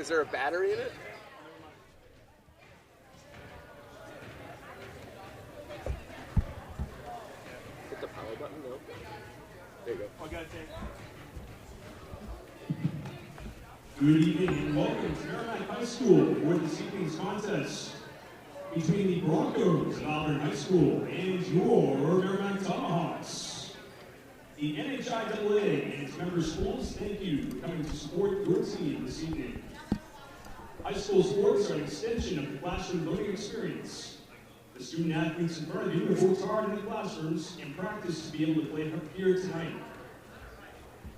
Is there a battery in it? Hit the power button, no? There you go. I got it. Good evening and welcome to Merrimack High School for this evening's contest between the Broncos of Alvirne High School and your Merrimack Tomahawks. The NHIAA and its member schools, thank you for coming to support your team this evening. High school sports are an extension of the classroom learning experience. The student athletes in front of you have worked hard in the classrooms and practice to be able to play here tonight.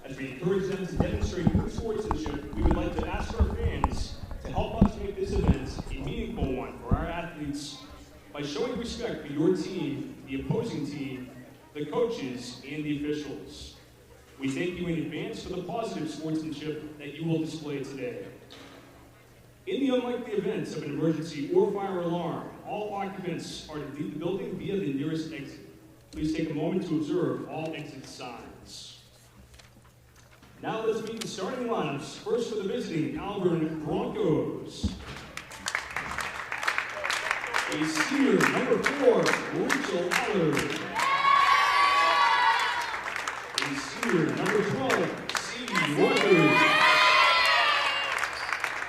As we encourage them to demonstrate good sportsmanship, we would like to ask our fans to help us make this event a meaningful one for our athletes by showing respect for your team, the opposing team, the coaches, and the officials. We thank you in advance for the positive sportsmanship that you will display today. In the unlikely event of an emergency or fire alarm, all occupants are to leave the building via the nearest exit. Please take a moment to observe all exit signs. Now let's meet the starting lineups. First for the visiting Alvirne Broncos. A senior, number 4, Rachel Allard. A senior, number 12, C. Rogers.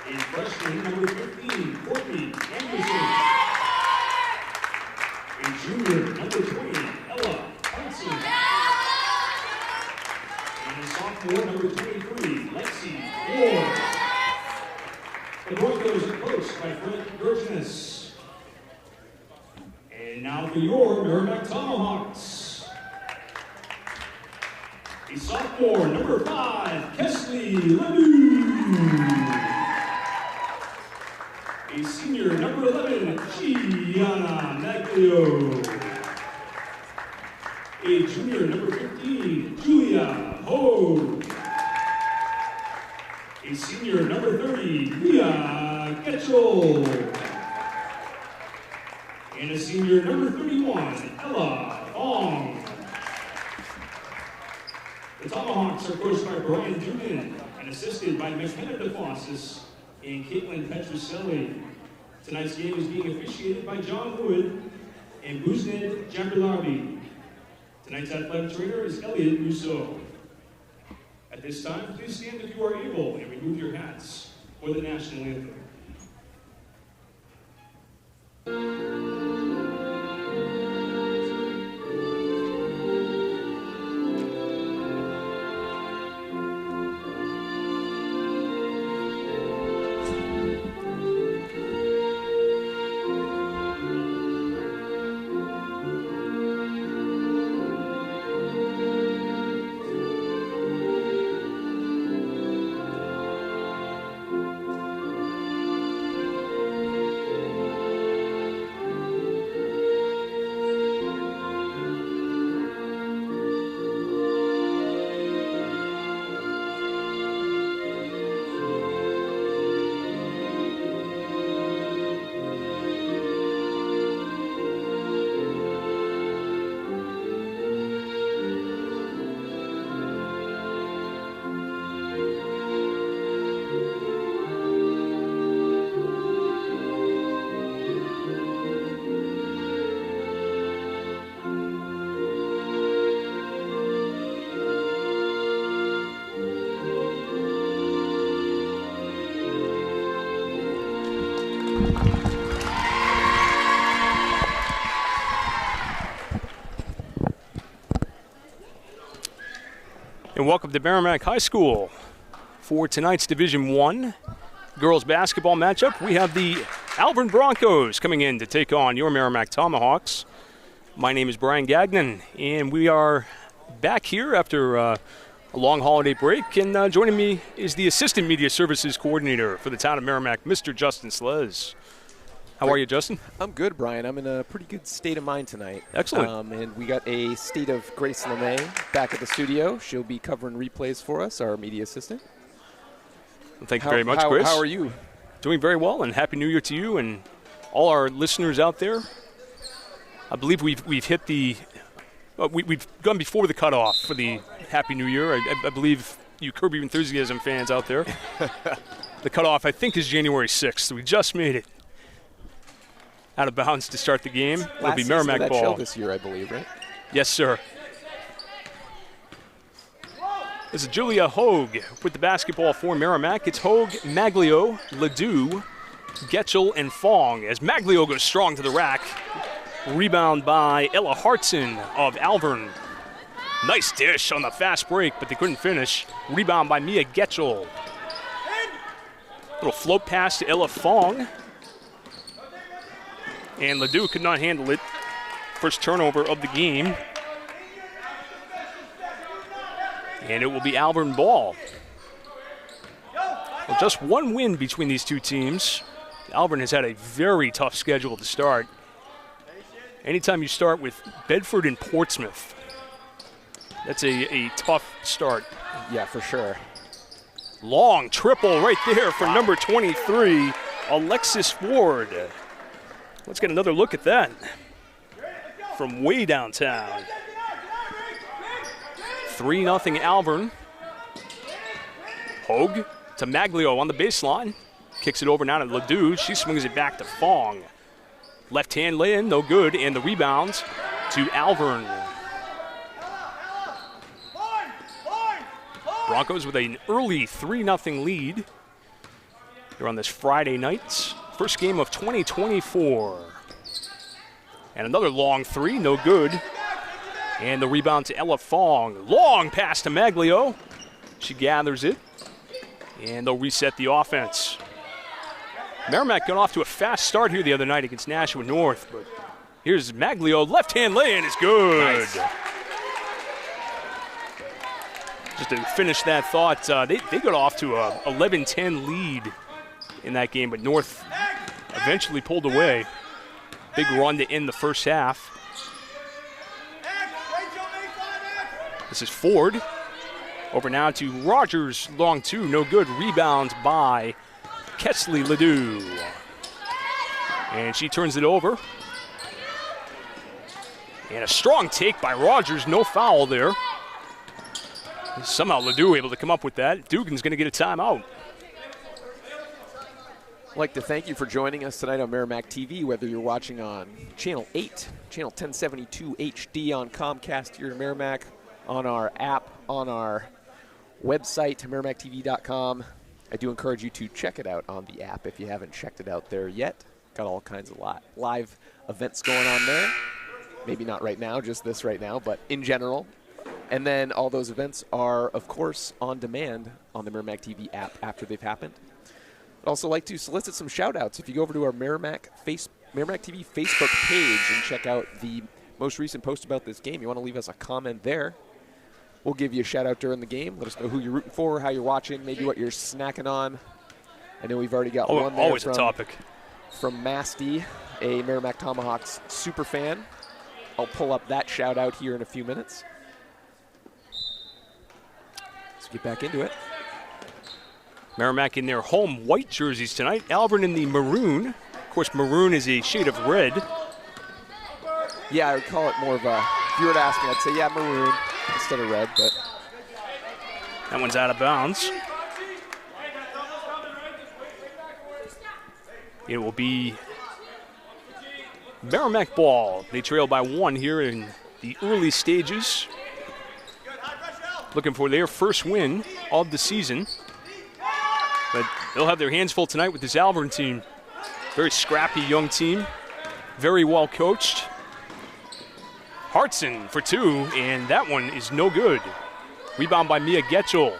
A freshman, number 15, Courtney Anderson. A junior, number 20, Ella Hudson. And a sophomore, number 23, Lexi Ward. The Broncos are coached by Frank Gergenis. And now for your Merrimack Tomahawks. A sophomore, number 5, Kesley Ledoux. A senior, number 11, Gianna Maglio. A junior, number 15, Julia Ho. A senior, number 30, Leah Getchell. And a senior, number 31, Ella Fong. The Tomahawks are coached by Brian Dugan and assisted by McKenna DeFossis and Caitlin Petroselli. Tonight's game is being officiated by John Wood and Buzned Jabrilabi. Tonight's athletic trainer is Elliot Rousseau. At this time, please stand if you are able and remove your hats for the national anthem. And welcome to Merrimack High School. For tonight's Division I girls basketball matchup, we have the Alvirne Broncos coming in to take on your Merrimack Tomahawks. My name is Brian Gagnon, and we are back here after a long holiday break. And joining me is the Assistant Media Services Coordinator for the town of Merrimack, Mr. Justin Slez. How are you, Justin? I'm good, Brian. I'm in a pretty good state of mind tonight. Excellent. And we got a state of Grace LeMay back at the studio. She'll be covering replays for us, our media assistant. Well, thank you very much, Grace. How are you? Doing very well, and Happy New Year to you and all our listeners out there. I believe we've hit the we've gone before the cutoff for the Happy New Year. I believe you Curb Your Enthusiasm fans out there. The cutoff, I think, is January 6th. We just made it out of bounds to start the game. It'll be Merrimack that ball. show this year, I believe, right? Yes, sir. This is Julia Hogue with the basketball for Merrimack. It's Hogue, Maglio, Ledoux, Getchell, and Fong as Maglio goes strong to the rack. Rebound by Ella Hartson of Alvirne. Nice dish on the fast break, but they couldn't finish. Rebound by Mia Getchell. Little float pass to Ella Fong. And Ledoux could not handle it. First turnover of the game. And it will be Alvirne ball. Well, just one win between these two teams. Alvirne has had a very tough schedule to start. Anytime you start with Bedford and Portsmouth, that's a tough start. Yeah, for sure. Long triple right there for number 23, Alexis Ford. Let's get another look at that from way downtown. 3-0 Alvirne. Hogue to Maglio on the baseline. Kicks it over now to Ledoux. She swings it back to Fong. Left hand lay-in, no good, and the rebound to Alvirne. Broncos with an early 3-0 lead. They're on this Friday night. First game of 2024. And another long three, no good. And the rebound to Ella Fong. Long pass to Maglio. She gathers it. And they'll reset the offense. Merrimack got off to a fast start here the other night against Nashua North. But here's Maglio. Left-hand lay-in is good. Nice. Just to finish that thought, they got off to a 11-10 lead in that game, but North eventually pulled away. Big run to end the first half. This is Ford. Over now to Rogers, long two, no good. Rebound by Kesley Ledoux. And she turns it over. And a strong take by Rogers, no foul there. Somehow Ledoux able to come up with that. Dugan's going to get a timeout. I'd like to thank you for joining us tonight on Merrimack TV, whether you're watching on Channel 8, Channel 1072 HD on Comcast here in Merrimack, on our app, on our website, merrimacktv.com. I do encourage you to check it out on the app if you haven't checked it out there yet. Got all kinds of live events going on there. Maybe not right now, just this right now, but in general. And then all those events are, of course, on demand on the Merrimack TV app after they've happened. I'd also like to solicit some shout-outs. If you go over to our Merrimack TV Facebook page and check out the most recent post about this game, you want to leave us a comment there. We'll give you a shout-out during the game. Let us know who you're rooting for, how you're watching, maybe what you're snacking on. I know we've already got one there always a topic. From Masty, a Merrimack Tomahawks super fan. I'll pull up that shout-out here in a few minutes. Let's get back into it. Merrimack in their home white jerseys tonight. Alvirne in the maroon. Of course, maroon is a shade of red. Yeah, I would call it more of a, if you were to ask me, I'd say, yeah, maroon instead of red, but. That one's out of bounds. It will be Merrimack ball. They trail by one here in the early stages. Looking for their first win of the season. But they'll have their hands full tonight with this Alvirne team. Very scrappy young team. Very well coached. Hartson for two, and that one is no good. Rebound by Mia Getchell.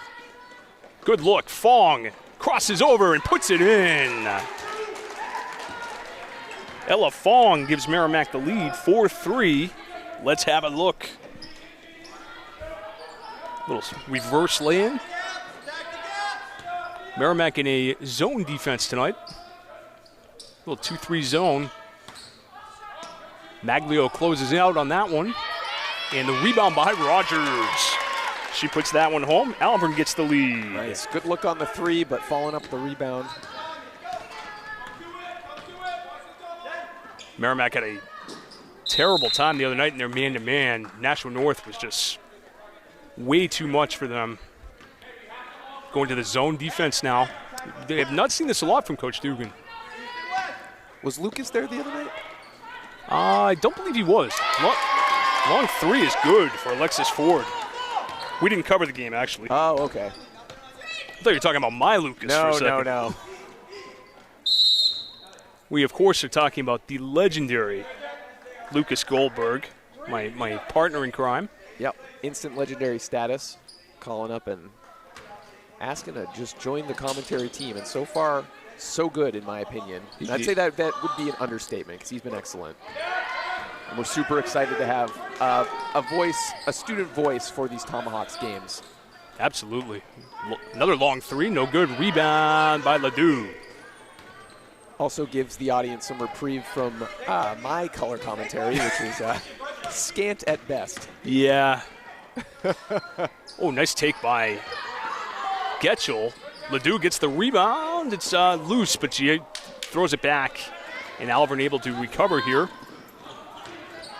Good look. Fong crosses over and puts it in. Ella Fong gives Merrimack the lead, 4-3. Let's have a look. Little reverse lay-in. Merrimack in a zone defense tonight. Little 2-3 zone. Maglio closes out on that one. And the rebound by Rogers. She puts that one home. Alvirne gets the lead. Nice. Good look on the three, but following up the rebound. Merrimack had a terrible time the other night in their man-to-man. Nashua North was just way too much for them. Going to the zone defense now. They have not seen this a lot from Coach Dugan. Was Lucas there the other night? I don't believe he was. Long three is good for Alexis Ford. We didn't cover the game, actually. Oh, okay. I thought you were talking about my Lucas for a second. No. We, of course, are talking about the legendary Lucas Goldberg, my partner in crime. Yep, instant legendary status, calling up and asking to just join the commentary team. And so far, so good, in my opinion. And I'd say that would be an understatement because he's been excellent. And we're super excited to have a student voice for these Tomahawks games. Absolutely. Another long three, no good. Rebound by Ledoux. Also gives the audience some reprieve from my color commentary, which is scant at best. Yeah. Oh, nice take by Getchell. Ledoux gets the rebound. It's loose, but she throws it back. And Alvirne able to recover here.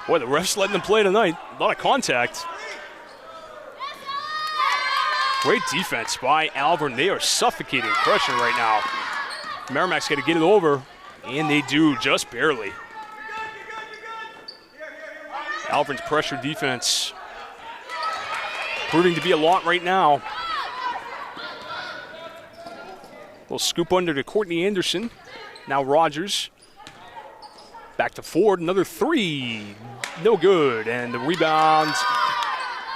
Boy, the ref's letting them play tonight. A lot of contact. Great defense by Alvirne. They are suffocating pressure right now. Merrimack's got to get it over, and they do just barely. Alvirne's pressure defense proving to be a lot right now. Little scoop under to Courtney Anderson. Now Rogers. Back to Ford, another three. No good, and the rebound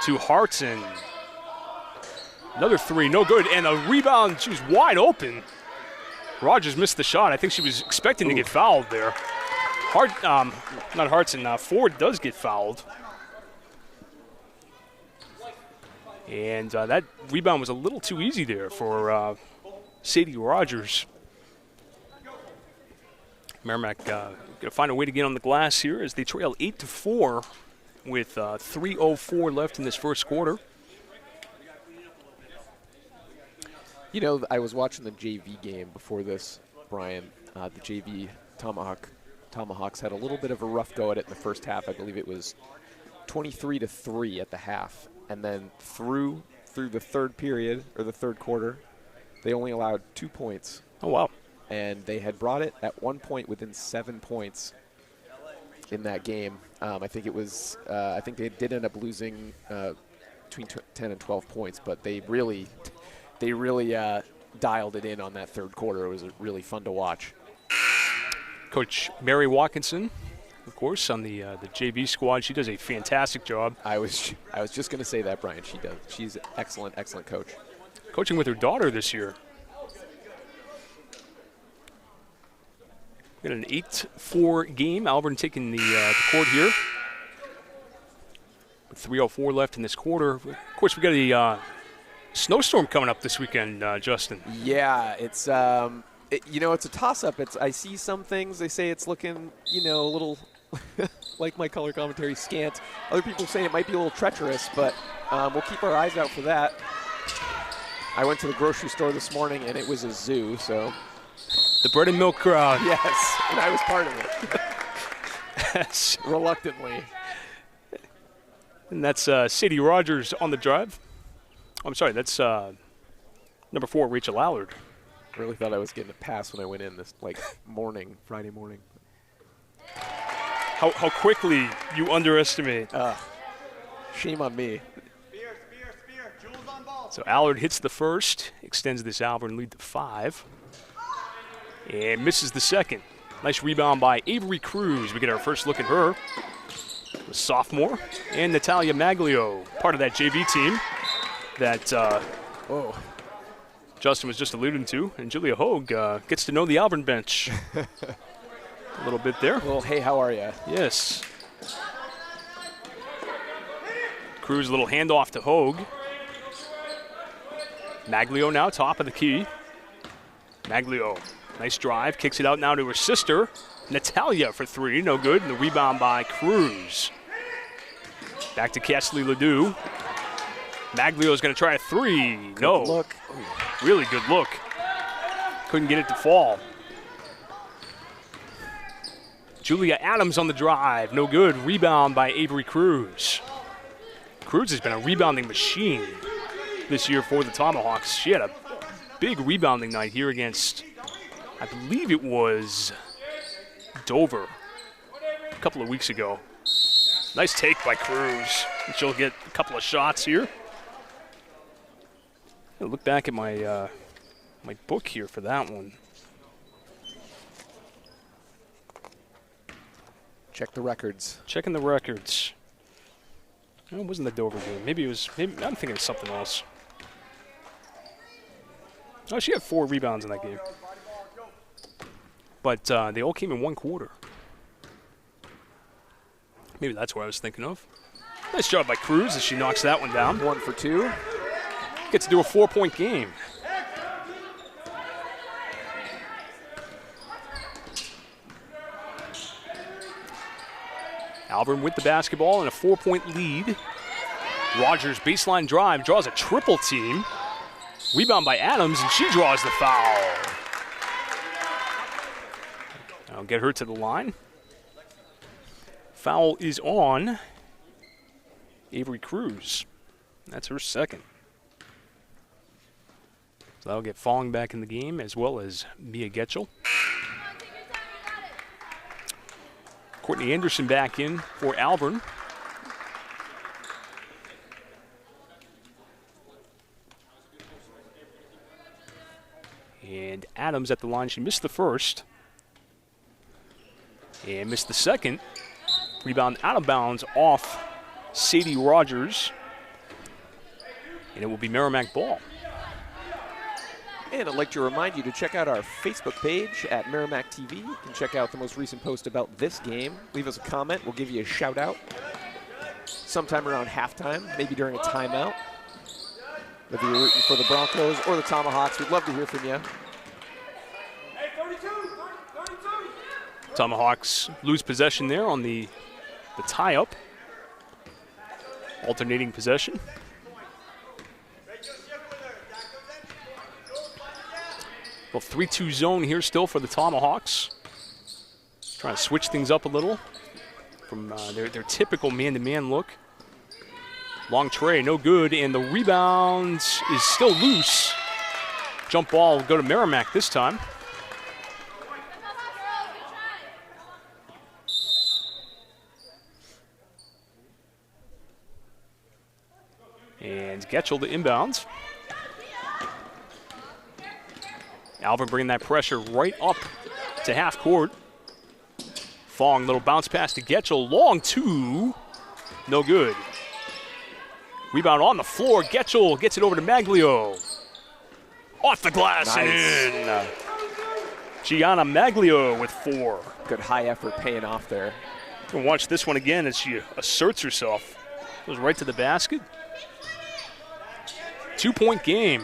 to Hartson. Another three, no good, and a rebound, she was wide open. Rogers missed the shot. I think she was expecting to get fouled there. Not Hartson, Ford does get fouled. And that rebound was a little too easy there for Sadie Rogers. Merrimack going to find a way to get on the glass here as they trail 8-4 with 3:04 left in this first quarter. You know, I was watching the JV game before this, Brian. The JV Tomahawks had a little bit of a rough go at it in the first half. I believe it was 23-3 at the half. And then through the third period, or the third quarter, they only allowed 2 points. Oh, wow. And they had brought it at one point within 7 points in that game. I think it was, I think they did end up losing between 10 and 12 points, but they really dialed it in on that third quarter. It was really fun to watch. Coach Mary Watkinson, of course, on the JV squad. She does a fantastic job. I was just going to say that, Brian. She does. She's an excellent coach. Coaching with her daughter this year. Got an 8-4 game. Alvirne taking the court here. With 3:04 left in this quarter. Of course, we got a snowstorm coming up this weekend, Justin. Yeah, it's it's a toss-up. I see some things. They say it's looking, a little like my color commentary, scant. Other people say it might be a little treacherous, but we'll keep our eyes out for that. I went to the grocery store this morning, and it was a zoo, so. The bread and milk crowd. Yes, and I was part of it. Yes. Reluctantly. And that's Sadie Rogers on the drive. I'm sorry, that's number 4, Rachel Allard. I really thought I was getting a pass when I went in this Friday morning. How quickly you underestimate. Shame on me. Spear. Jules on ball. So Allard hits the first, extends this Alvirne lead to 5. And misses the second. Nice rebound by Avery Cruz. We get our first look at her. The sophomore. And Natalia Maglio, part of that JV team that Justin was just alluding to. And Julia Hogue gets to know the Alvirne bench a little bit there. Well, hey, how are you? Yes. Cruz, a little handoff to Hogue. Maglio now, top of the key. Maglio. Nice drive, kicks it out now to her sister, Natalia, for 3, no good, and the rebound by Cruz. Back to Cassidy Ledoux. Maglio's going to try a 3, no. Good look. Really good look. Couldn't get it to fall. Julia Adams on the drive, no good, rebound by Avery Cruz. Cruz has been a rebounding machine this year for the Tomahawks. She had a big rebounding night here against, I believe it was Dover a couple of weeks ago. Nice take by Cruz. And she'll get a couple of shots here. I'll look back at my my book here for that one. Check the records. Checking the records. No, it wasn't the Dover game. Maybe it was. Maybe I'm thinking of something else. Oh, she had 4 rebounds in that game. But they all came in one quarter. Maybe that's what I was thinking of. Nice job by Cruz as she knocks that one down. 1 for 2. Gets to do a 4-point game. Alvirne with the basketball and a 4-point lead. Rogers baseline drive, draws a triple team. Rebound by Adams, and she draws the foul. I'll get her to the line. Foul is on Avery Cruz. That's her second. So that'll get Falling back in the game, as well as Mia Getchell. Courtney Anderson back in for Alvirne. And Adams at the line. She missed the first. And missed the second. Rebound out of bounds off Sadie Rogers. And it will be Merrimack ball. And I'd like to remind you to check out our Facebook page at Merrimack TV. You can check out the most recent post about this game. Leave us a comment. We'll give you a shout out sometime around halftime, maybe during a timeout. Whether you're rooting for the Broncos or the Tomahawks, we'd love to hear from you. Tomahawks lose possession there on the tie-up. Alternating possession. Well, 3-2 zone here still for the Tomahawks. Trying to switch things up a little from their typical man-to-man look. Long tray, no good, and the rebound is still loose. Jump ball will go to Merrimack this time. And Getchell to inbounds. Alvirne bringing that pressure right up to half court. Fong, little bounce pass to Getchell. Long 2, no good. Rebound on the floor. Getchell gets it over to Maglio. Off the glass and in. Gianna Maglio with 4. Good high effort paying off there. You can watch this one again as she asserts herself. Goes right to the basket. 2-point game.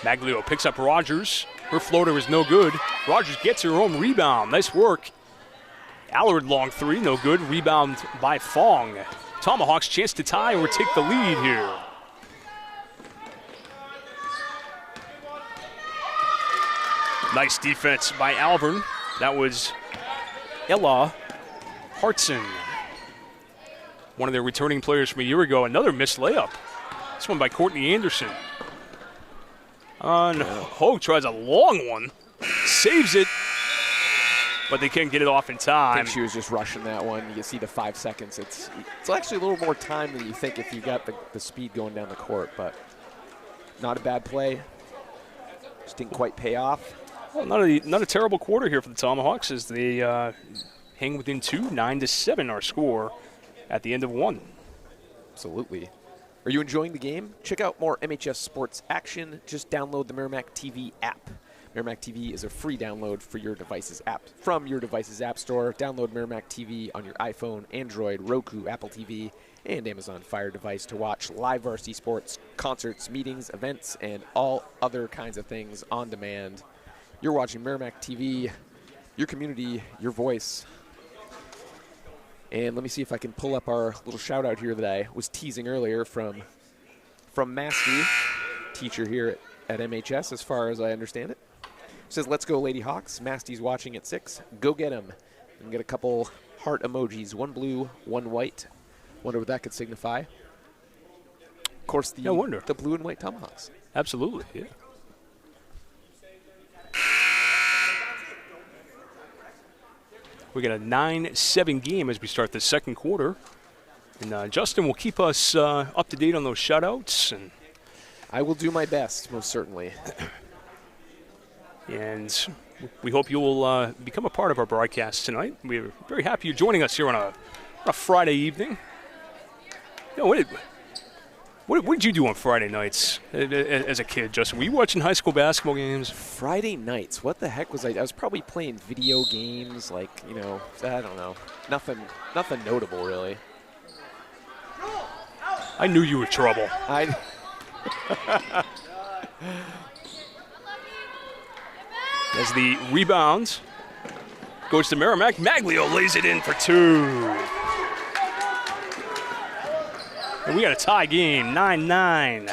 Maglio picks up Rogers. Her floater is no good. Rogers gets her own rebound. Nice work. Allard long 3, no good. Rebound by Fong. Tomahawks chance to tie or take the lead here. Nice defense by Alvirne. That was Ella Hartson, one of their returning players from a year ago. Another missed layup. This one by Courtney Anderson. Hogue tries a long one, saves it, but they can't get it off in time. I think she was just rushing that one. You can see the 5 seconds. It's actually a little more time than you think if you got the speed going down the court, but not a bad play. Just didn't quite pay off. Well, not a terrible quarter here for the Tomahawks as they hang within 2, 9-7 our score at the end of 1. Absolutely. Are you enjoying the game? Check out more MHS sports action. Just download the Merrimack TV app. Merrimack TV is a free download for your device's app from your device's app store. Download Merrimack TV on your iPhone, Android, Roku, Apple TV, and Amazon Fire device to watch live varsity sports, concerts, meetings, events, and all other kinds of things on demand. You're watching Merrimack TV, your community, your voice. And let me see if I can pull up our little shout out here that I was teasing earlier from Masty, teacher here at MHS, as far as I understand it. Says, let's go Lady Hawks. Masty's watching at 6. Go get him. And get a couple heart emojis, one blue, one white. Wonder what that could signify. course, No wonder. the blue and white Tomahawks. Absolutely, yeah. We got a 9-7 game as we start the second quarter. And Justin will keep us up to date on those shutouts. And I will do my best, most certainly. And we hope you'll become a part of our broadcast tonight. We're very happy you're joining us here on a Friday evening. You know, what did you do on Friday nights as a kid, Justin? Were you watching high school basketball games? Friday nights, what the heck was I? I was probably playing video games, like, you know, I don't know. Nothing notable, really. I knew you were trouble. As the rebound goes to Merrimack, Maglio lays it in for 2. And we got a tie game, 9-9.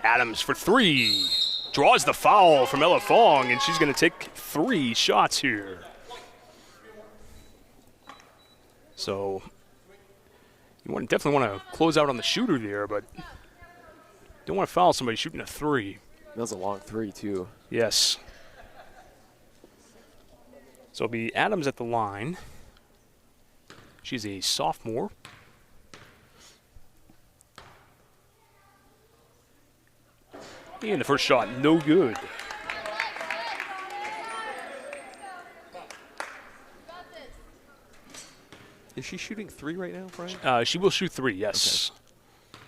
Adams for 3. Draws the foul from Ella Fong, and she's going to take 3 shots here. So you definitely want to close out on the shooter there, but don't want to foul somebody shooting a 3. That was a long 3, too. Yes. So it'll be Adams at the line. She's a sophomore. And the first shot, no good. Is she shooting 3 right now, Brian? She will shoot 3, yes. Okay.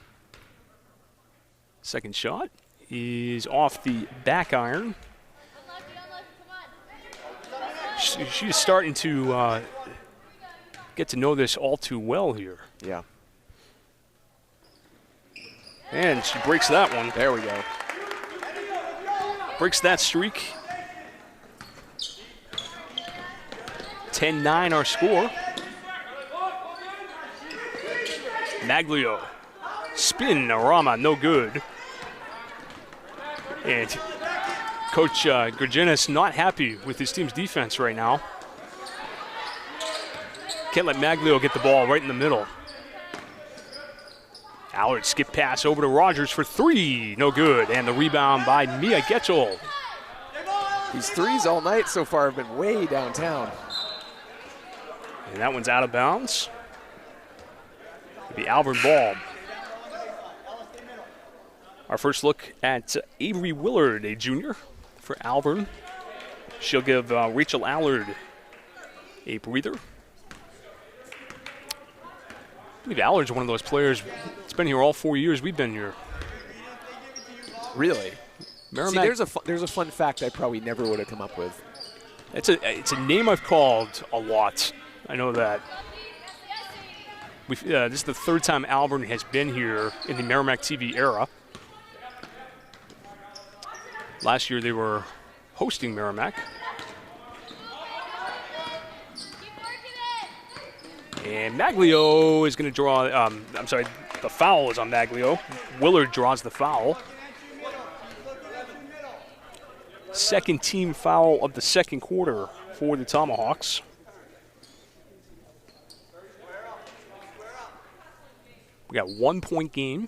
Second shot is off the back iron. She's starting to get to know this all too well here. Yeah. And she breaks that one. There we go. Breaks that streak. 10-9 our score. Maglio. Spin, Arama, no good. And Coach Gurgenis not happy with his team's defense right now. Can't let Maglio get the ball right in the middle. Allard skip pass over to Rogers for 3. No good. And the rebound by Mia Getchel. These 3s all night so far have been way downtown. And that one's out of bounds. The Alvirne ball. Our first look at Avery Willard, a junior for Alvirne. She'll give Rachel Allard a breather. I believe Allard's one of those players. It's been here all 4 years we've been here. Really? Merrimack. See, there's a fun fact I probably never would have come up with. It's a name I've called a lot. I know that. This is the 3rd time Alvirne has been here in the Merrimack TV era. Last year they were hosting Merrimack. And Maglio is going to draw, the foul is on Maglio. Willard draws the foul. Second team foul of the second quarter for the Tomahawks. We got 1 point game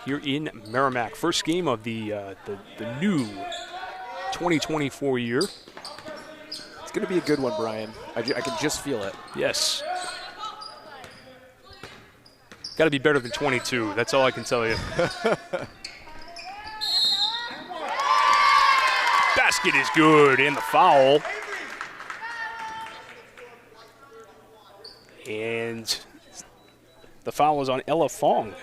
here in Merrimack. First game of the new 2024 year. It's going to be a good one, Brian. I can just feel it. Yes. Got to be better than 22. That's all I can tell you. Basket is good, and the foul. And the foul is on Ella Fong.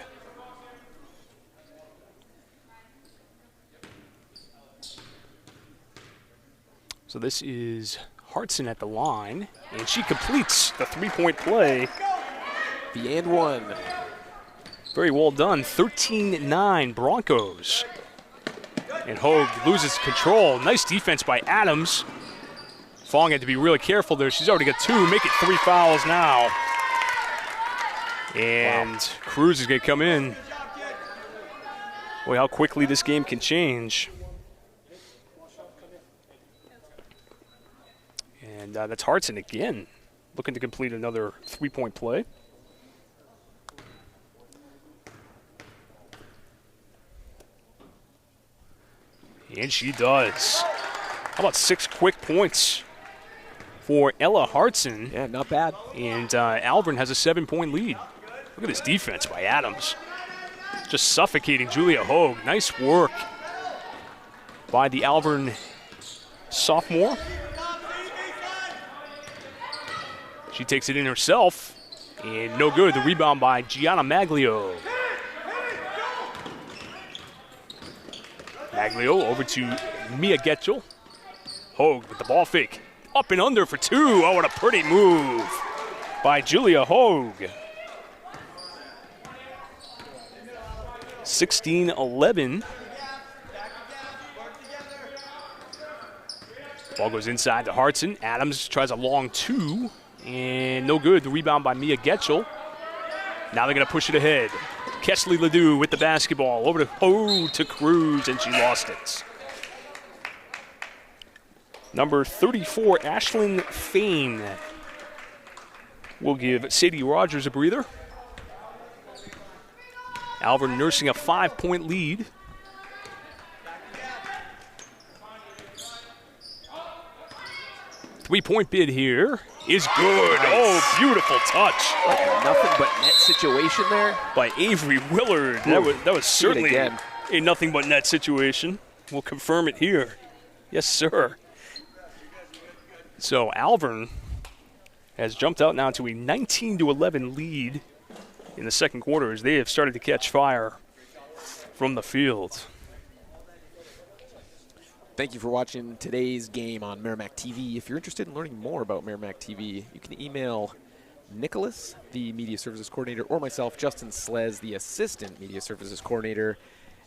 So this is Hartson at the line, and she completes the three-point play. The and one. Very well done. 13-9 Broncos. And Hogue loses control. Nice defense by Adams. Fong had to be really careful there. She's already got 2. Make it 3 fouls now. And Cruz is going to come in. Boy, how quickly this game can change. And that's Hartson again, looking to complete another 3-point play. And she does. How about 6 quick points for Ella Hartson? Yeah, not bad. And Alvirne has a 7-point lead. Look at this defense by Adams. Just suffocating Julia Hogue. Nice work by the Alvirne sophomore. She takes it in herself, and no good. The rebound by Gianna Maglio. Maglio over to Mia Getchell. Hogue with the ball fake. Up and under for 2. Oh, what a pretty move by Julia Hogue. 16-11. Ball goes inside to Hartson. Adams tries a long 2, and no good. The rebound by Mia Getchell. Now they're going to push it ahead. Kesley Ledoux with the basketball. Over to Cruz, and she lost it. Number 34, Ashlyn Fain, will give Sadie Rogers a breather. Alvirne nursing a 5-point lead. Three-point bid here is good. Nice. Oh, beautiful touch. Like nothing but net situation there. By Avery Willard. That was certainly a nothing but net situation. We'll confirm it here. Yes, sir. So Alvirne has jumped out now to a 19-11 lead in the second quarter as they have started to catch fire from the field. Thank you for watching today's game on Merrimack TV. If you're interested in learning more about Merrimack TV, you can email Nicholas, the Media Services Coordinator, or myself, Justin Slez, the Assistant Media Services Coordinator,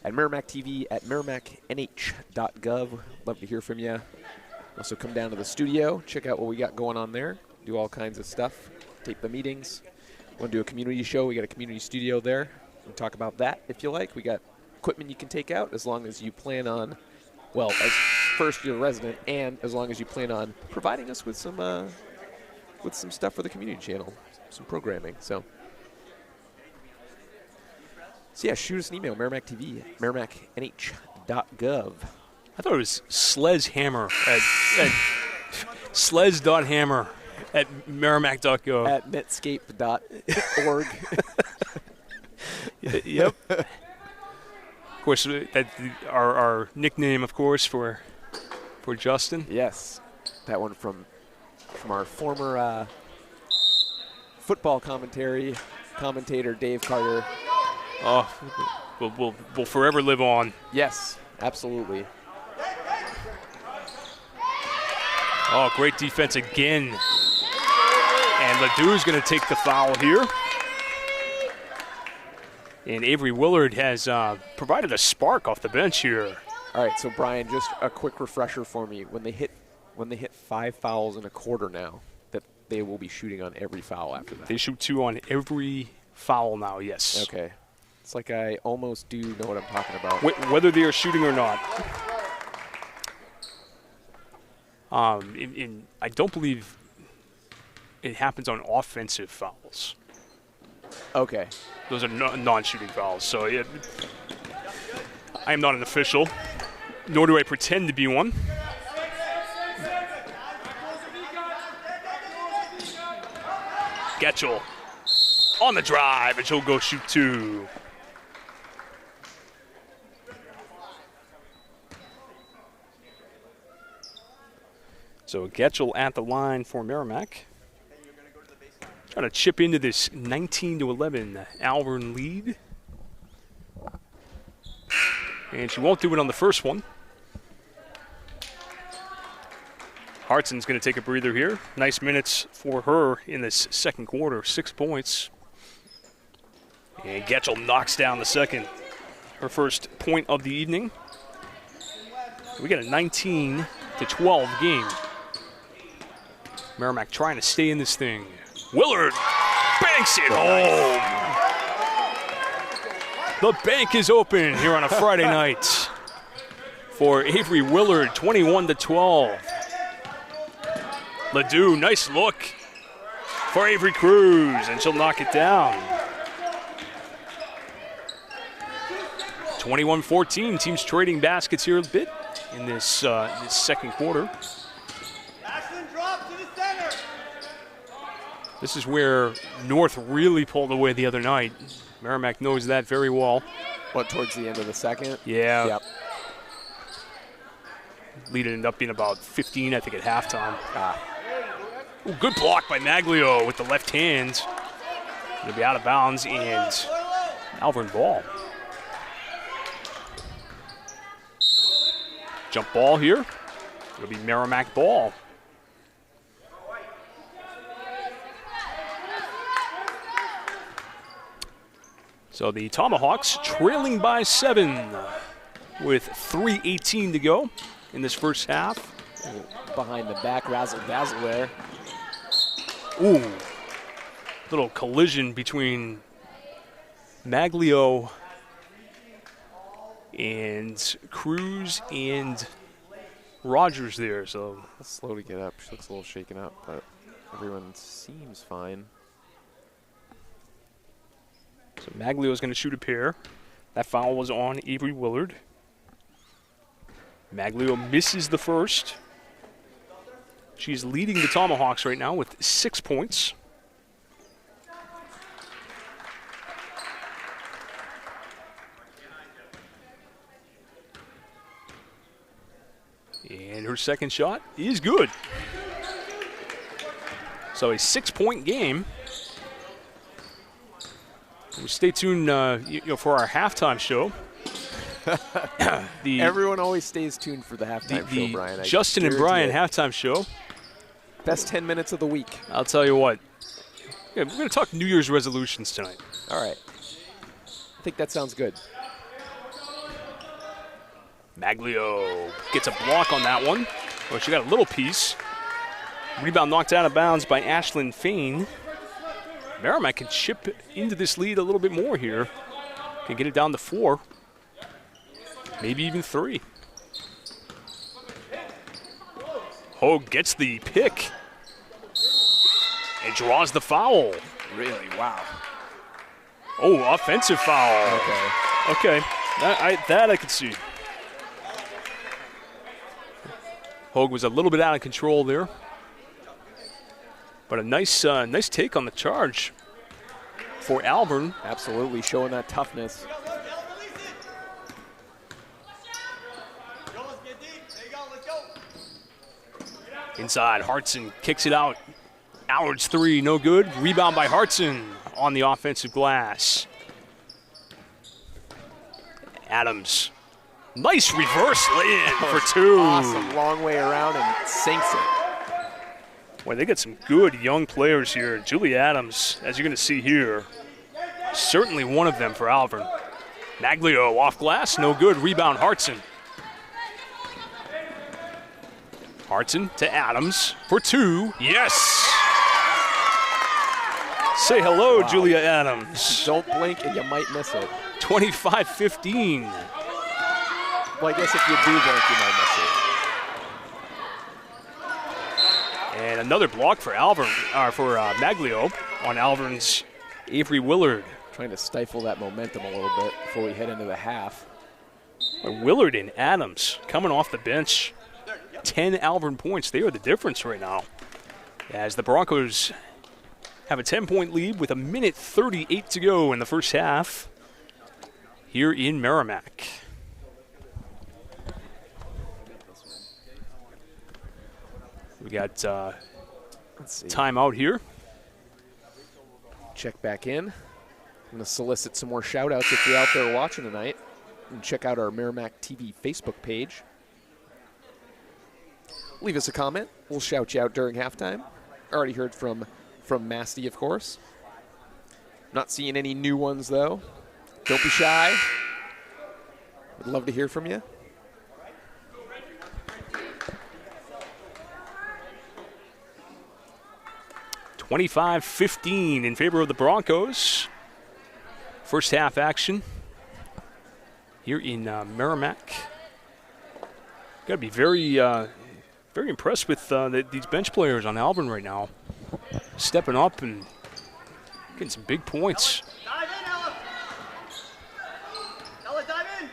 at Merrimack TV at merrimacknh.gov. Love to hear from you. Also come down to the studio, check out what we got going on there, do all kinds of stuff, tape the meetings. Want to do a community show, we got a community studio there. We'll talk about that if you like. We got equipment you can take out as long as you plan on, well, as first you're a resident, and as long as you plan on providing us with some stuff for the community channel, some programming. So yeah, shoot us an email, Merrimack TV at merrimacknh.gov. I thought it was Slezhammer at slez.hammer at merrimack.gov. At netscape.org. Yep. Of course, our nickname, of course, for Justin. Yes, that one from our former football commentator Dave Carter. Oh, we'll forever live on. Yes, absolutely. Oh, great defense again. And Ledoux's going to take the foul here. And Avery Willard has provided a spark off the bench here. All right, so Brian, just a quick refresher for me. When they hit 5 fouls in a quarter now, that they will be shooting on every foul after that. They shoot 2 on every foul now, yes. Okay. It's like I almost do know what I'm talking about. Whether they are shooting or not. I don't believe it happens on offensive fouls. Okay. Those are non-shooting fouls. So yeah, I am not an official, nor do I pretend to be one. Getchell on the drive, and she'll go shoot 2. So Getchell at the line for Merrimack. Trying to chip into this 19-11 Alvirne lead. And she won't do it on the first one. Hartson's going to take a breather here. Nice minutes for her in this second quarter, 6 points. And Getchell knocks down the second. Her first point of the evening. We got a 19-12 game. Merrimack trying to stay in this thing. Willard banks it home. The bank is open here on a Friday night for Avery Willard, 21-12. Ledoux, nice look for Avery Cruz, and she'll knock it down. 21-14, teams trading baskets here a bit in this second quarter. Ashland, drop to the center. This is where North really pulled away the other night. Merrimack knows that very well. What, towards the end of the second? Yeah. Yep. Lead ended up being about 15, I think, at halftime. Ah. Ooh, good block by Maglio with the left hand. It'll be out of bounds, and Alvirne ball. Jump ball here. It'll be Merrimack ball. So the Tomahawks trailing by 7 with 3:18 to go in this first half. Behind the back, razzle dazzle there. Ooh, little collision between Maglio and Cruz and Rogers there. So Slow to get up. She looks a little shaken up, but everyone seems fine. So Maglio is going to shoot a pair. That foul was on Avery Willard. Maglio misses the first. She's leading the Tomahawks right now with 6 points. And her second shot is good. So a 6-point game. Stay tuned for our halftime show. Everyone always stays tuned for the halftime show, Brian. Justin and Brian halftime show. Best 10 minutes of the week. I'll tell you what. Yeah, we're going to talk New Year's resolutions tonight. All right. I think that sounds good. Maglio gets a block on that one. Well, she got a little piece. Rebound knocked out of bounds by Ashlyn Fain. Merrimack can chip into this lead a little bit more here. Can get it down to 4. Maybe even 3. Hogue gets the pick and draws the foul. Really? Wow. Oh, offensive foul. Okay. Okay, that I could see. Hogue was a little bit out of control there. But a nice take on the charge for Alvirne. Absolutely, showing that toughness. Inside, Hartson kicks it out. Allard's 3, no good. Rebound by Hartson on the offensive glass. Adams, nice reverse lay-in for 2. Awesome, long way around and sinks it. Boy, they got some good young players here. Julie Adams, as you're going to see here, certainly one of them for Alvirne. Maglio off glass, no good. Rebound, Hartson. Hartson to Adams for 2. Yes! Say hello, wow. Julia Adams. Don't blink and you might miss it. 25-15. Well, I guess if you do blink, you might miss it. And another block for Maglio on Alvirne's Avery Willard. Trying to stifle that momentum a little bit before we head into the half. Willard and Adams coming off the bench. 10 Alvirne points. They are the difference right now. As the Broncos have a 10-point lead with 1:38 to go in the first half here in Merrimack. We got timeout here. Check back in. I'm going to solicit some more shout-outs if you're out there watching tonight. And check out our Merrimack TV Facebook page. Leave us a comment. We'll shout you out during halftime. Already heard from Masty, of course. Not seeing any new ones, though. Don't be shy. Would love to hear from you. (25-15) in favor of the Broncos. First half action here in Merrimack. Got to be very very impressed with these bench players on Alvirne right now. Stepping up and getting some big points. Dive in, Ella. Ella, dive in.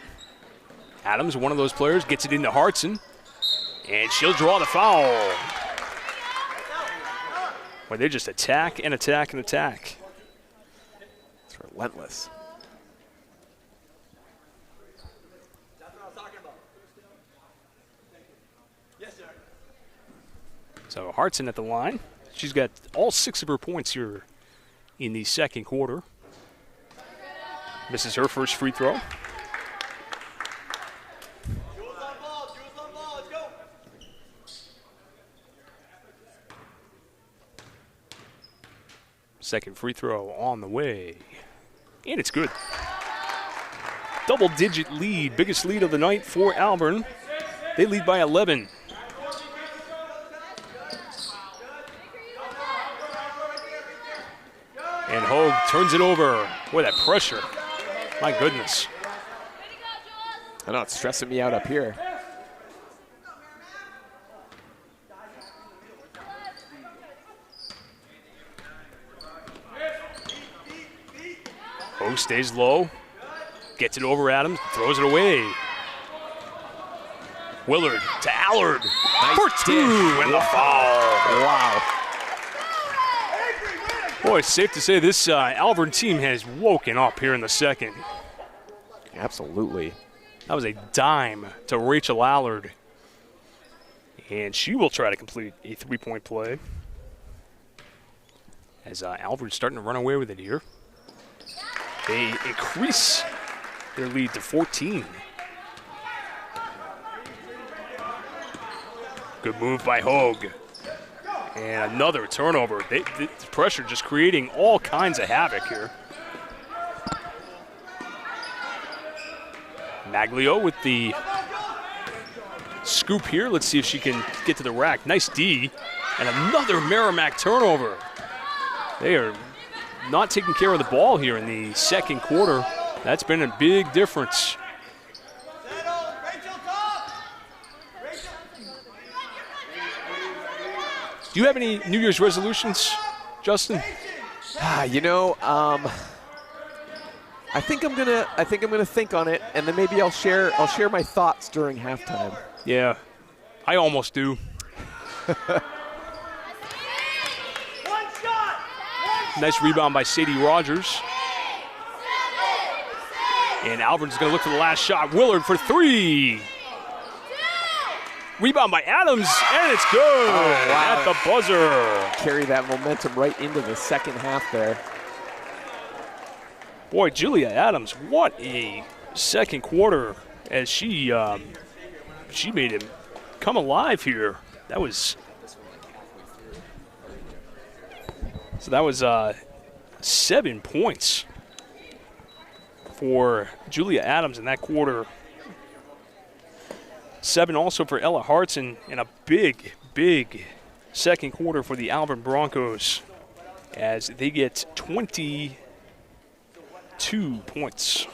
Adams, one of those players, gets it into Hartson. And she'll draw the foul. Boy, they just attack and attack and attack. It's relentless. That's what I was talking about. Yes, sir. So Hartson at the line. She's got all 6 of her points here in the second quarter. Misses her first free throw. Jules on ball, let's go. Second free throw on the way. And it's good. Double-digit lead, biggest lead of the night for Alvirne. They lead by 11. And Hogue turns it over. Boy, that pressure. My goodness. I know it's stressing me out up here. Hogue stays low. Gets it over Adams. Throws it away. Willard to Allard. For 2 and the foul. Wow. Boy, it's safe to say this Alvirne team has woken up here in the second. Absolutely. That was a dime to Rachel Allard. And she will try to complete a 3-point play. As Alvirne's starting to run away with it here. They increase their lead to 14. Good move by Hogue. And another turnover. The pressure just creating all kinds of havoc here. Maglio with the scoop here. Let's see if she can get to the rack. Nice D. And another Merrimack turnover. They are not taking care of the ball here in the second quarter. That's been a big difference. Settle, Rachel, top. Rachel. Do you have any New Year's resolutions, Justin? You know, I think I'm gonna think on it, and then maybe I'll share my thoughts during halftime. Yeah, I almost do. One shot. Nice rebound by Sadie Rogers. And Alvirne's going to look for the last shot. Willard for 3. Rebound by Adams, and it's good. Oh, wow. At the buzzer. Carry that momentum right into the second half there. Boy, Julia Adams, what a second quarter as she made him come alive here. That was 7 points for Julia Adams in that quarter. 7 also for Ella Hartson, and a big, big second quarter for the Alvirne Broncos as they get 22 points.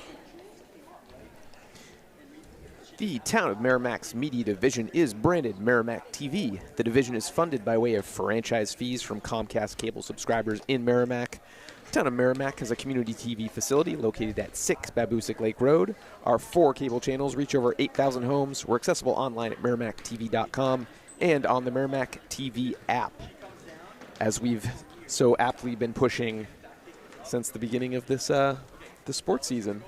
The Town of Merrimack's media division is branded Merrimack TV. The division is funded by way of franchise fees from Comcast cable subscribers in Merrimack. The Town of Merrimack has a community TV facility located at 6 Babusick Lake Road. Our 4 cable channels reach over 8,000 homes. We're accessible online at merrimacktv.com and on the Merrimack TV app, as we've so aptly been pushing since the beginning of this the sports season.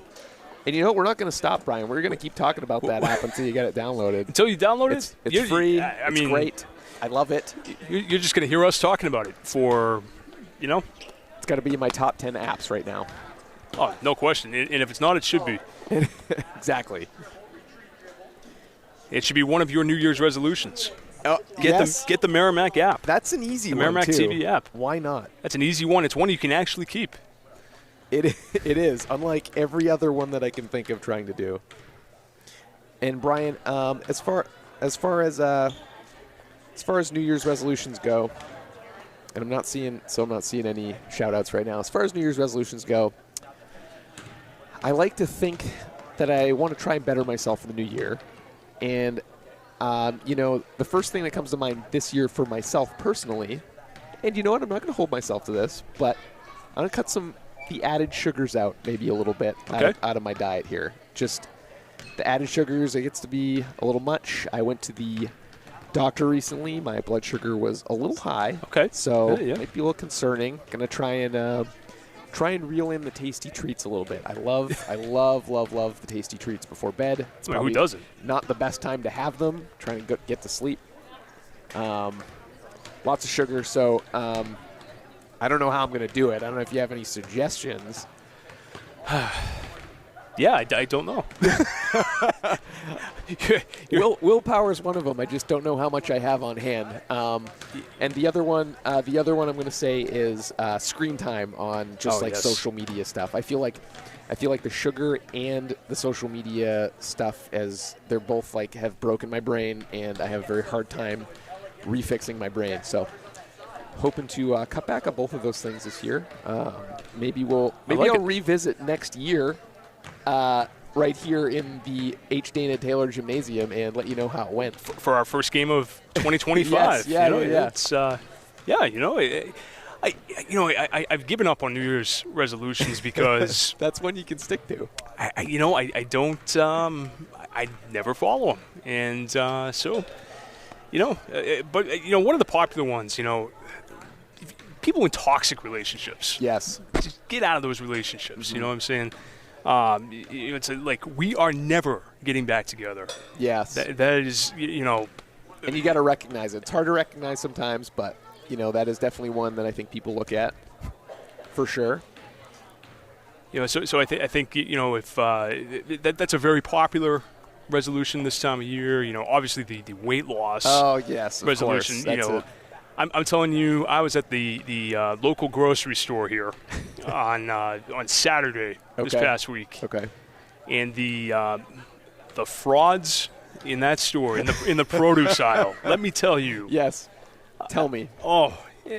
And you know, we're not going to stop, Brian. We're going to keep talking about that app until you get it downloaded. Until you download it? It's free. It's great. I love it. You're just going to hear us talking about it for, It's got to be in my top 10 apps right now. Oh, no question. And if it's not, it should be. Exactly. It should be one of your New Year's resolutions. Yes. Get the Merrimack app. That's an easy the one, Merrimack too. TV app. Why not? That's an easy one. It's one you can actually keep. It is, unlike every other one that I can think of trying to do. And Brian, as far as New Year's resolutions go, and I'm not seeing any shout-outs right now. As far as New Year's resolutions go, I like to think that I want to try and better myself in the new year, and The first thing that comes to mind this year for myself personally, and you know what, I'm not going to hold myself to this, but I'm going to cut the added sugars out maybe a little bit out of my diet here. Just the added sugars, it gets to be a little much. I went to the doctor recently. My blood sugar was a little high. Okay. So it might be a little concerning. Going to try and reel in the tasty treats a little bit. I love the tasty treats before bed. It's who doesn't? Not the best time to have them. Trying to get to sleep. Lots of sugar, so I don't know how I'm going to do it. I don't know if you have any suggestions. Yeah, I don't know. Willpower is one of them. I just don't know how much I have on hand. And the other one I'm going to say is screen time on social media stuff. I feel like the sugar and the social media stuff, as they're both have broken my brain, and I have a very hard time refixing my brain. So hoping to cut back on both of those things this year. Maybe I'll revisit next year. Right here in the H. Dana Taylor Gymnasium and let you know how it went. For our first game of 2025. Yes, I've given up on New Year's resolutions because that's one you can stick to. I don't. I never follow them, and but one of the popular ones, people in toxic relationships. Yes. Just get out of those relationships. You know what I'm saying? It's we are never getting back together. Yes. That is, And you got to recognize it. It's hard to recognize sometimes, but, that is definitely one that I think people look at for sure. So I think if that's a very popular resolution this time of year. Obviously the weight loss. Oh, yes, of resolution. Course. That's it. I'm telling you, I was at the local grocery store here on Saturday this past week. Okay. And the frauds in that store in the produce aisle. Let me tell you. Yes. Tell me. Oh,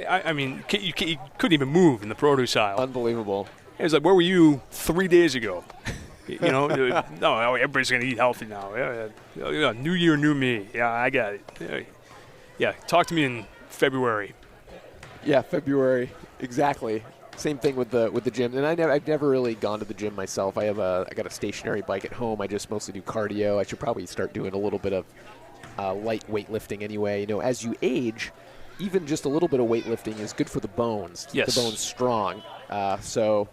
I mean, you couldn't even move in the produce aisle. Unbelievable. It was like, where were you 3 days ago? No, everybody's going to eat healthy now. Yeah, new year, new me. Yeah, I got it. Yeah, talk to me in February. Yeah, February. Exactly. Same thing with the gym. And I've never really gone to the gym myself. I got a stationary bike at home. I just mostly do cardio. I should probably start doing a little bit of light weightlifting anyway. As you age, even just a little bit of weightlifting is good for the bones. Keep the bones strong. So,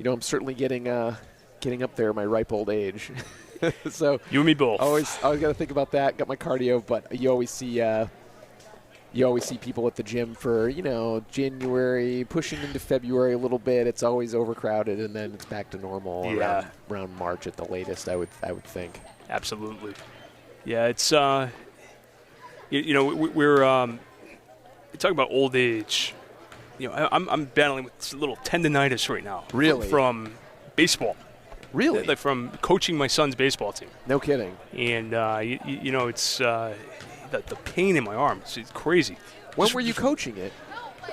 I'm certainly getting up there in my ripe old age. So you and me both. Always got to think about that. Got my cardio, but you always see people at the gym for January pushing into February a little bit. It's always overcrowded, and then it's back to normal around March at the latest. I would think. Absolutely. Yeah, it's we're talking about old age. I'm battling with a little tendonitis right now. Really? From baseball. Really? Like from coaching my son's baseball team. No kidding. And it's the pain in my arm. It's crazy. When were you coaching it?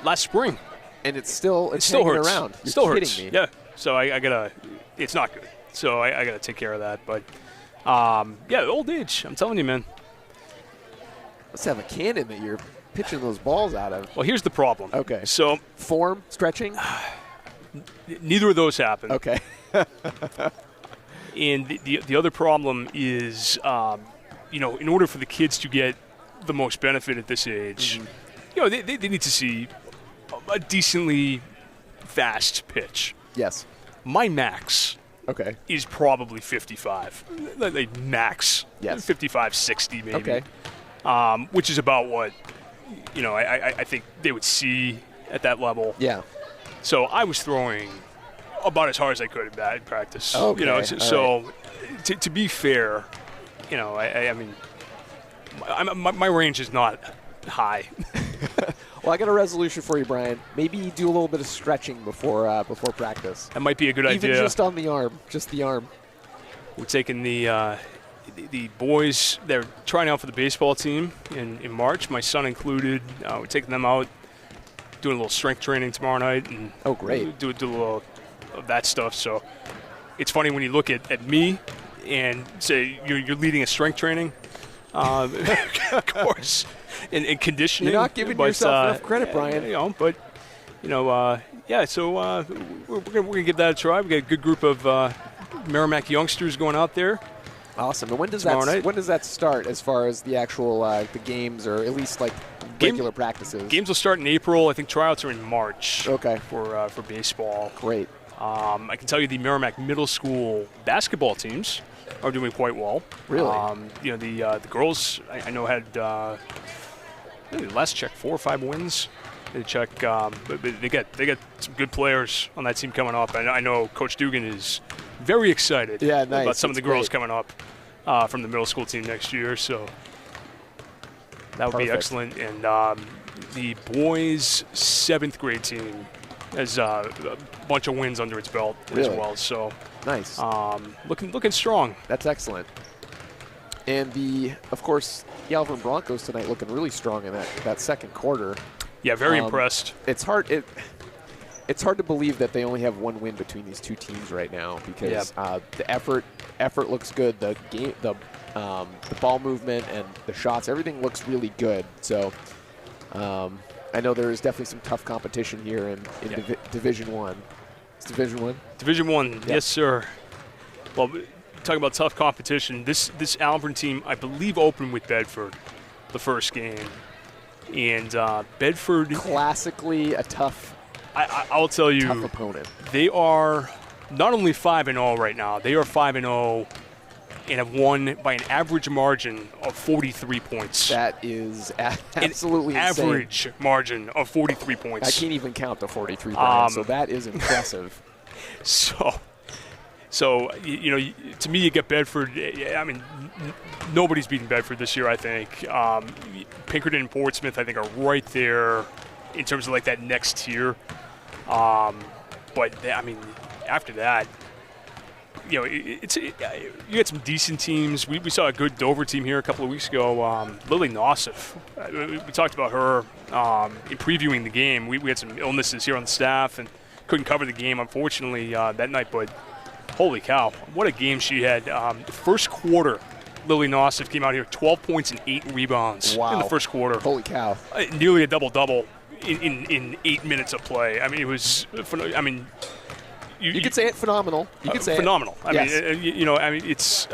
Last spring. And it still hurts around. You're still kidding hurts. me. Yeah. So I gotta. It's not good. So I gotta take care of that. But old age. I'm telling you, man. Let's have a cannon that you're pitching those balls out of. Well, here's the problem. Okay. So form, stretching? Neither of those happen. Okay. And the other problem is, in order for the kids to get the most benefit at this age, they need to see a decently fast pitch. Yes. My max is probably 55. Like max. Yes. 55, 60 maybe. Okay. Which is about what, I think they would see at that level. Yeah. So I was throwing about as hard as I could in bad practice. Okay. To be fair, I mean, my range is not high. Well, I got a resolution for you, Brian. Maybe do a little bit of stretching before practice. That might be a good idea. Even just on the arm, just the arm. We're taking the boys. They're trying out for the baseball team in March. My son included. We're taking them out, doing a little strength training tomorrow night, and great. Do a little of that stuff. So it's funny when you look at me and say you're leading a strength training. Of course, in conditioning. You're not giving yourself enough credit, Brian. Yeah, so we're gonna give that a try. We got a good group of Merrimack youngsters going out there. Awesome. And when does Tomorrow that start as far as the actual the games, or at least like regular practices? Games will start in April. I think tryouts are in March. Okay. For baseball. Great. I can tell you the Merrimack Middle School basketball teams are doing quite well. Really? The girls I know had last check 4 or 5 wins. They check, but they got some good players on that team coming up. I know Coach Dugan is very excited about some of the girls coming up from the middle school team next year. So that would be excellent. And the boys' 7th grade team has a bunch of wins under its belt as well. So nice. Looking strong. That's excellent. And of course, the Alvirne Broncos tonight looking really strong in that second quarter. Yeah, very impressed. It's hard to believe that they only have one win between these two teams right now, because the effort looks good. The game, the ball movement and the shots, everything looks really good. So I know there is definitely some tough competition here in Division One. It's Division One. Division One, yes, sir. Well, talking about tough competition, this Alvirne team, I believe, opened with Bedford the first game. And Bedford, classically a tough, I'll tell you, tough opponent. They are not only 5-0 right now, they are 5-0 and have won by an average margin of 43 points. That is absolutely an insane. Average margin of 43 points. I can't even count to 43, Brian, so that is impressive. So to me, you get Bedford. I mean, nobody's beaten Bedford this year, I think. Pinkerton and Portsmouth, I think, are right there in terms of like that next tier. But after that, you get some decent teams. We saw a good Dover team here a couple of weeks ago. Lily Nosif, we talked about her in previewing the game. We had some illnesses here on the staff and couldn't cover the game, unfortunately, that night. But holy cow, what a game she had. First quarter, Lily Nosif came out here, 12 points and 8 rebounds in the first quarter. Holy cow. Nearly a double-double in 8 minutes of play. I mean, it was, you could say it phenomenal. You could say phenomenal. Yes. It's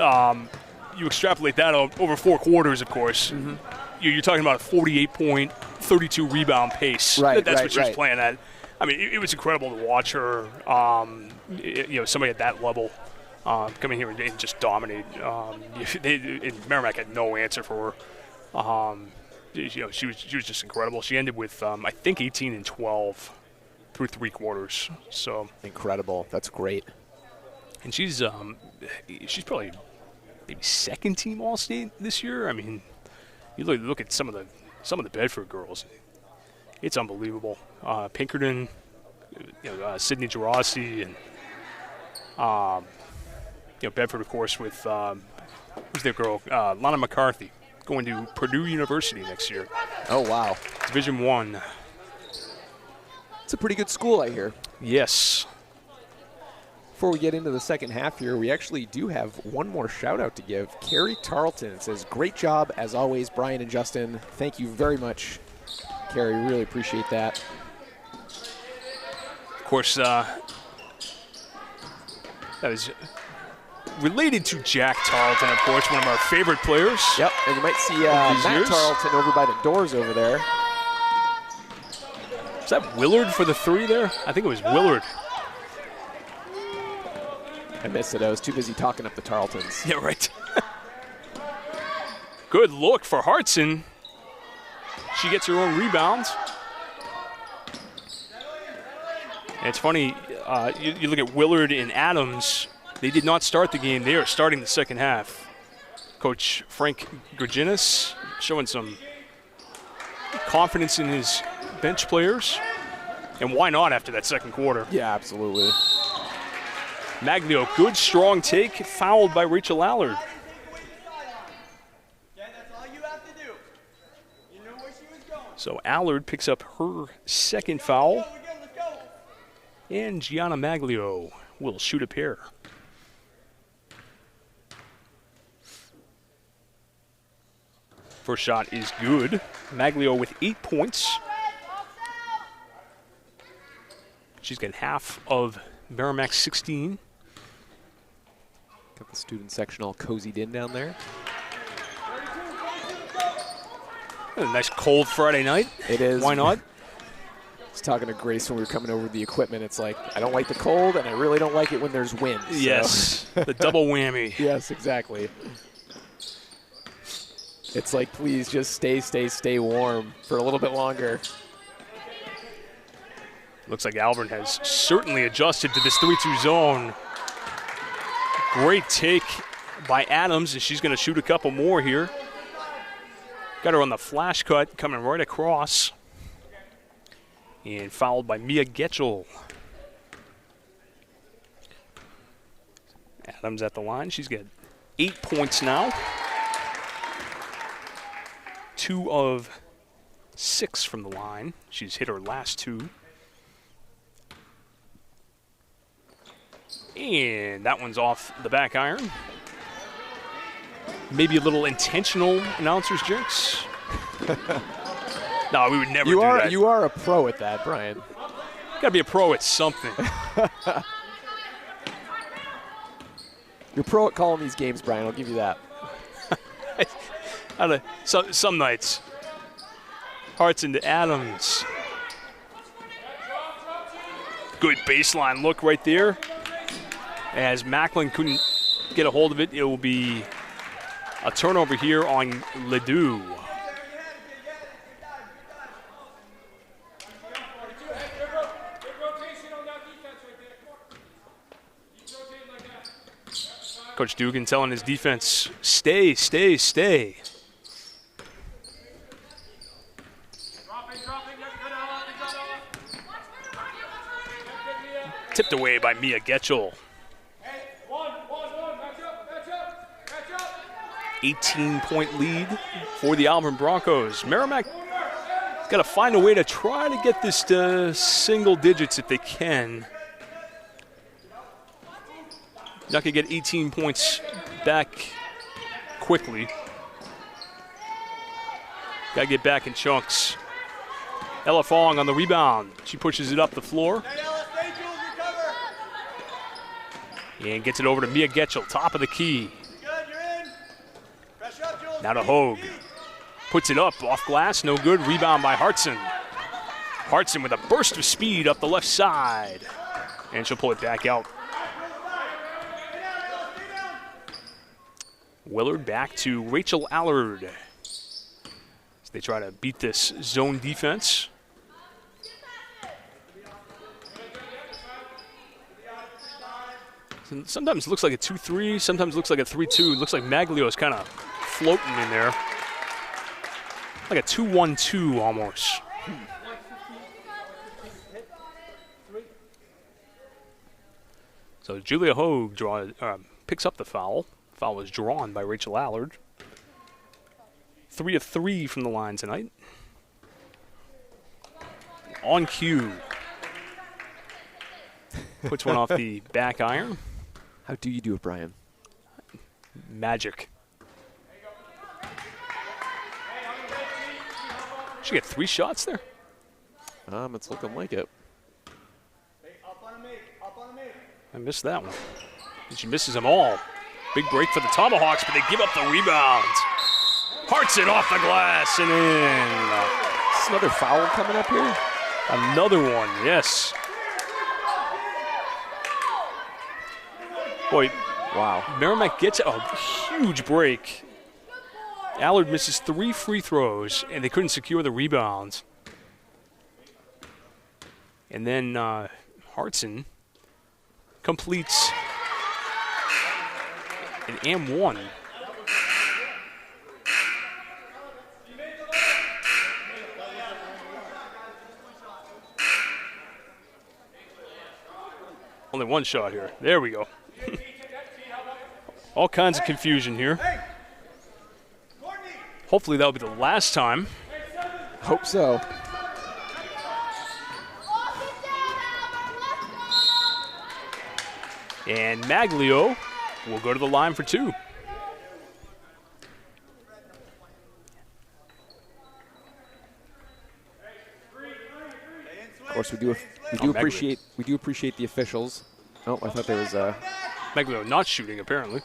you extrapolate that over 4 quarters, of course. Mm-hmm. You're talking about a 48-point, 32 rebound pace. Right. That's what she was playing at. I mean, it was incredible to watch her. Somebody at that level come in here and just dominate. Merrimack had no answer for her. She was just incredible. She ended with I think 18 and 12 through 3 quarters. So incredible. That's great. And she's probably maybe second team All-State this year. I mean, you look at some of the Bedford girls. It's unbelievable. Pinkerton, Sydney Gerasi, and Bedford, of course, with who's their girl, Lana McCarthy, going to Purdue University next year. Oh wow, Division I. It's a pretty good school, I hear. Yes. Before we get into the second half here, we actually do have one more shout out to give. Carrie Tarleton says, "Great job as always, Brian and Justin. Thank you very much, Carrie. Really appreciate that." Of course, that is related to Jack Tarleton, of course, one of our favorite players. Yep, and you might see Matt Tarleton over by the doors over there. Is that Willard for the 3 there? I think it was Willard. I missed it. I was too busy talking up the Tarletons. Yeah, right. Good look for Hartson. She gets her own rebound. And it's funny, you look at Willard and Adams. They did not start the game. They are starting the second half. Coach Frank Gurginis showing some confidence in his bench players. And why not after that second quarter? Yeah, absolutely. Maglio, good strong take, fouled by Rachel Allard. Yeah, that's all you have to do. You know where she was going. So Allard picks up her second foul. Let's go. And Gianna Maglio will shoot a pair. First shot is good. Maglio with 8 points. She's got half of Merrimack's 16. Got the student section all cozied in down there. A nice cold Friday night. It is. Why not? I was talking to Grace when we were coming over with the equipment. It's like, I don't like the cold, and I really don't like it when there's wind. So. Yes, the double whammy. Yes, exactly. It's like, please just stay warm for a little bit longer. Looks like Alvirne has certainly adjusted to this 3-2 zone. Great take by Adams, and she's going to shoot a couple more here. Got her on the flash cut, coming right across. And fouled by Mia Getchell. Adams at the line. She's got 8 points now. 2 of 6 from the line. She's hit her last 2. And that one's off the back iron. Maybe a little intentional announcer's jinx. No, we would never do that. You are a pro at that, Brian. Gotta be a pro at something. You're pro at calling these games, Brian. I'll give you that. Some nights. Hearts into Adams. Good baseline look right there. As Macklin couldn't get a hold of it, it will be a turnover here on Ledoux. Coach Dugan telling his defense, stay. Tipped away by Mia Getchell. 18-point lead for the Alvirne Broncos. Merrimack got to find a way to try to get this to single digits if they can. Not going to get 18 points back quickly. Got to get back in chunks. Ella Fong on the rebound. She pushes it up the floor. And gets it over to Mia Getchell, top of the key. Now to Hogue. Puts it up, off glass, no good. Rebound by Hartson. Hartson with a burst of speed up the left side. And she'll pull it back out. Willard back to Rachel Allard. As they try to beat this zone defense. Sometimes it looks like a 2-3, sometimes it looks like a 3-2. It looks like Maglio is kind of floating in there. Like a 2-1-2 almost. So Julia Hogue picks up the foul. Foul was drawn by Rachel Allard. 3 of 3 from the line tonight. On cue. Puts one off the back iron. How do you do it, Brian? Magic. She get 3 shots there? It's looking like it. I missed that one. And she misses them all. Big break for the Tomahawks, but they give up the rebound. Hartson off the glass and in. Is this another foul coming up here? Another one, yes. Boy, wow. Merrimack gets a huge break. Allard misses 3 free throws, and they couldn't secure the rebounds. And then Hartson completes an M1. Only one shot here. There we go. All kinds of confusion here. Hopefully that'll be the last time. Hope so. And Maglio will go to the line for 2. course, we do appreciate the officials. Oh, I thought there was Maglio not shooting, apparently.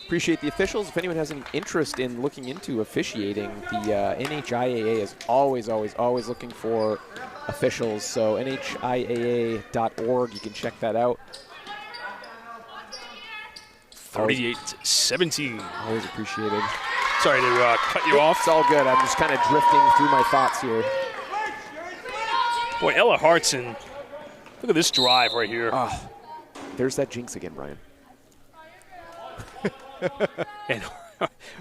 Appreciate the officials. If anyone has any interest in looking into officiating, the NHIAA is always looking for officials. So NHIAA.org, you can check that out. 38-17. Always appreciated. Sorry to cut you off. It's all good. I'm just kind of drifting through my thoughts here. Boy, Ella Hartson. Look at this drive right here. There's that jinx again, Brian. And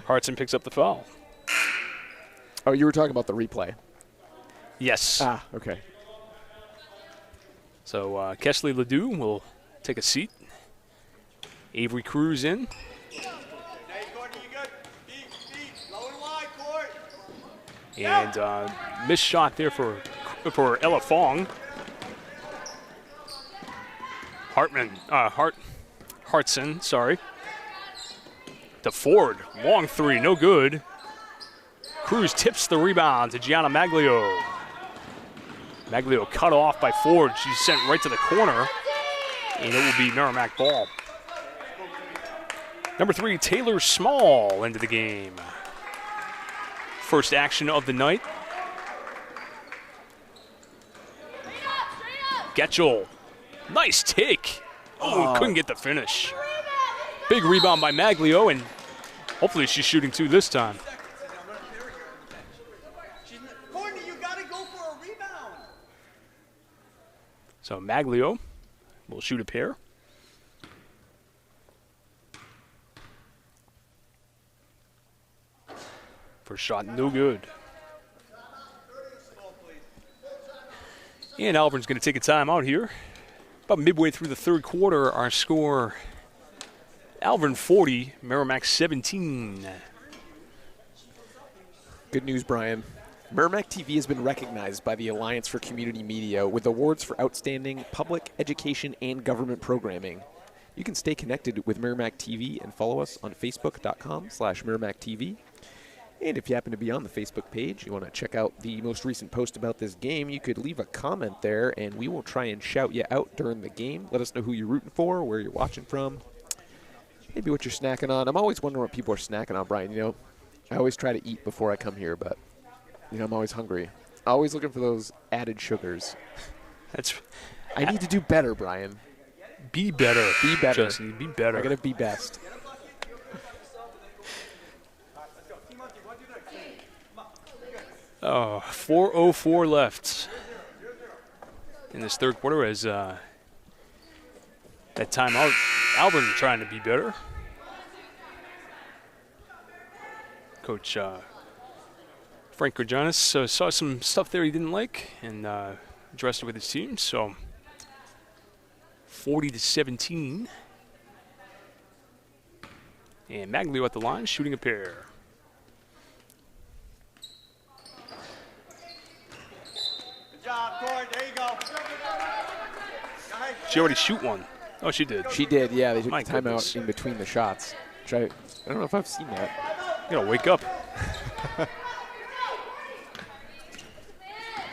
Hartson picks up the foul. Oh, you were talking about the replay. Yes. Okay. So Kesley Ledoux will take a seat. Avery Cruz in. And missed shot there for Ella Fong. Hartson, sorry. To Ford, long three, no good. Cruz tips the rebound to Gianna Maglio. Maglio cut off by Ford. She's sent right to the corner, and it will be Merrimack ball. Number 3, Taylor Small into the game. First action of the night. Getchell, nice take. Oh, couldn't get the finish. Big rebound by Maglio, and hopefully she's shooting 2 this time. Courtney, you gotta go for a rebound. So Maglio will shoot a pair. First shot, no good. And Alvirne's going to take a timeout here. About midway through the third quarter, our score, Alvirne 40, Merrimack 17. Good news, Brian. Merrimack TV has been recognized by the Alliance for Community Media with awards for outstanding public, education, and government programming. You can stay connected with Merrimack TV and follow us on facebook.com/Merrimack TV. And if you happen to be on the Facebook page, you want to check out the most recent post about this game, you could leave a comment there, and we will try and shout you out during the game. Let us know who you're rooting for, where you're watching from, maybe what you're snacking on. I'm always wondering what people are snacking on, Brian. You know, I always try to eat before I come here, but, you know, I'm always hungry. Always looking for those added sugars. I need to do better, Brian. Be better. Be better. Jesse, be better. I got to be best. 4:04 left in this third quarter as that timeout. Alvirne trying to be better. Coach Frank Gerjonis saw some stuff there he didn't like and addressed it with his team. So 40-17. And Maglio at the line, shooting a pair. Good job, Court. There you go. She already shoot one. Oh, she did. She did, yeah. They took My the timeout goodness. in between the shots. Which I don't know if I've seen that. You gotta wake up.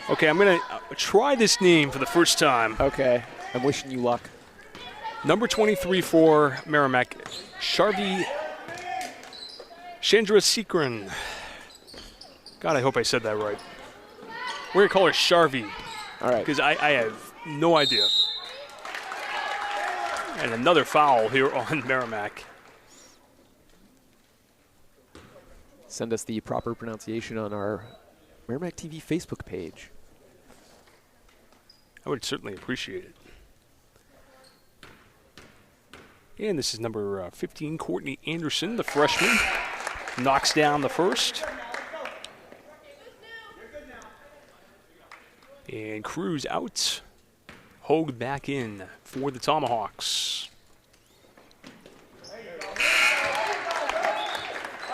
Okay, I'm gonna try this name for the first time. Okay, I'm wishing you luck. Number 23 for Merrimack, Chandrasekharan. God, I hope I said that right. We're gonna call her Sharvy All right. because I have no idea. And another foul here on Merrimack. Send us the proper pronunciation on our Merrimack TV Facebook page. I would certainly appreciate it. And this is number 15, Courtney Anderson, the freshman. Knocks down the first. And Cruz out. Hogue back in for the Tomahawks.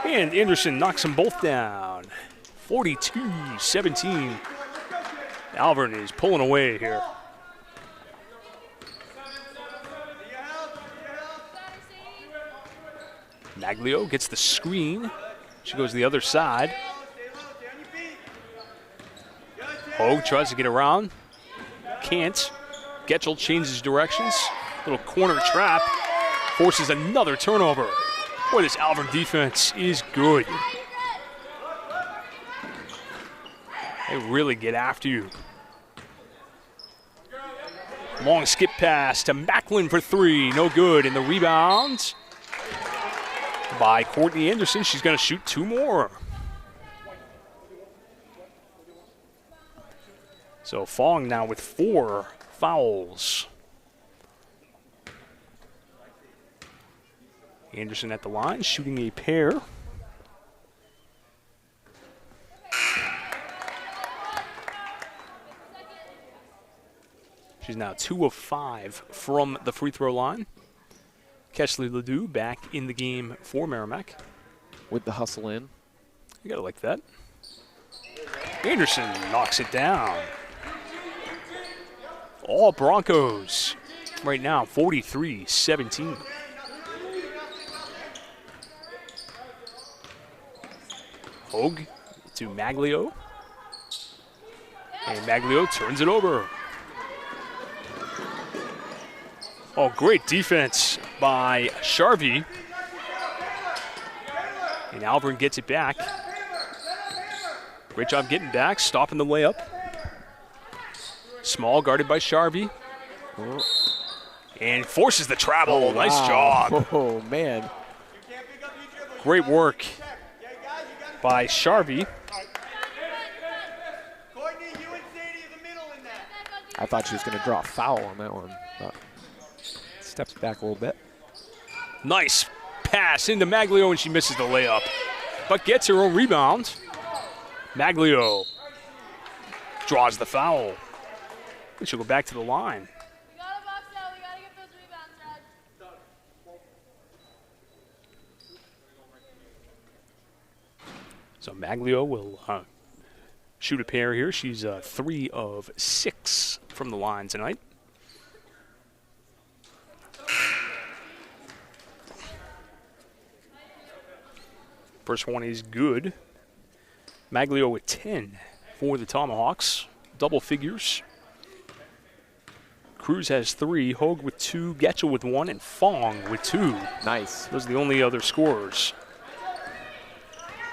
And Anderson knocks them both down. 42-17. Alvirne is pulling away here. Maglio gets the screen. She goes to the other side. Hogue tries to get around. Can't. Getchell changes directions. Little corner trap. Forces another turnover. Boy, this Alvirne defense is good. They really get after you. Long skip pass to Macklin for three. No good. And the rebound by Courtney Anderson. She's going to shoot two more. So Fong now with 4 fouls. Anderson at the line, shooting a pair. She's now 2 of 5 from the free throw line. Kesley Ledoux back in the game for Merrimack. With the hustle in. You gotta like that. Anderson knocks it down. All Broncos right now, 43-17. Hogue to Maglio. And Maglio turns it over. Oh, great defense by Sharvey. And Alvirne gets it back. Great job getting back, stopping the layup. Small guarded by Sharvey. And forces the travel. Oh, nice wow. job. Oh, man. Great work by Sharvey. Courtney, you and Sadie in the middle in that. I thought she was going to draw a foul on that one. But steps back a little bit. Nice pass into Maglio, and she misses the layup, but gets her own rebound. Maglio draws the foul. And she'll go back to the line. We gotta box out. We gotta get those rebounds, Raj. So Maglio will shoot a pair here. She's 3 of 6 from the line tonight. First one is good. Maglio with 10 for the Tomahawks. Double figures. Cruz has 3, Hogue with 2, Getchell with 1, and Fong with 2. Nice. Those are the only other scorers.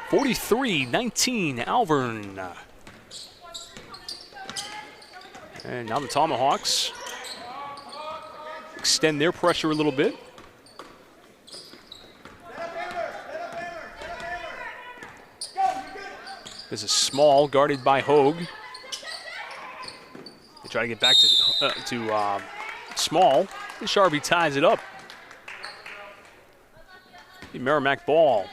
43-19, Alvirne. And now the Tomahawks extend their pressure a little bit. This is Small, guarded by Hogue. They try to get back to Small. And Sharvey ties it up. The Merrimack ball.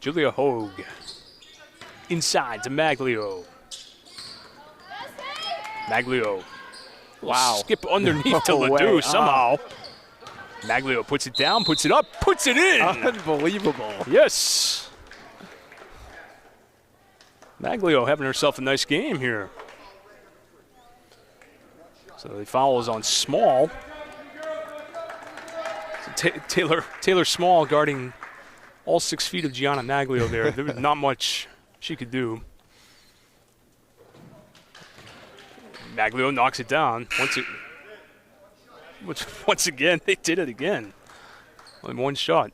Julia Hogue. Inside to Maglio. Maglio. Wow. Skip underneath to No Ledoux way. somehow. Maglio puts it down, puts it up, puts it in. Unbelievable. Yes. Maglio having herself a nice game here. So the foul is on Small. So Taylor Small guarding all 6 feet of Gianna Maglio there. There was not much she could do. Maglio knocks it down. Once again, they did it again. Only one shot.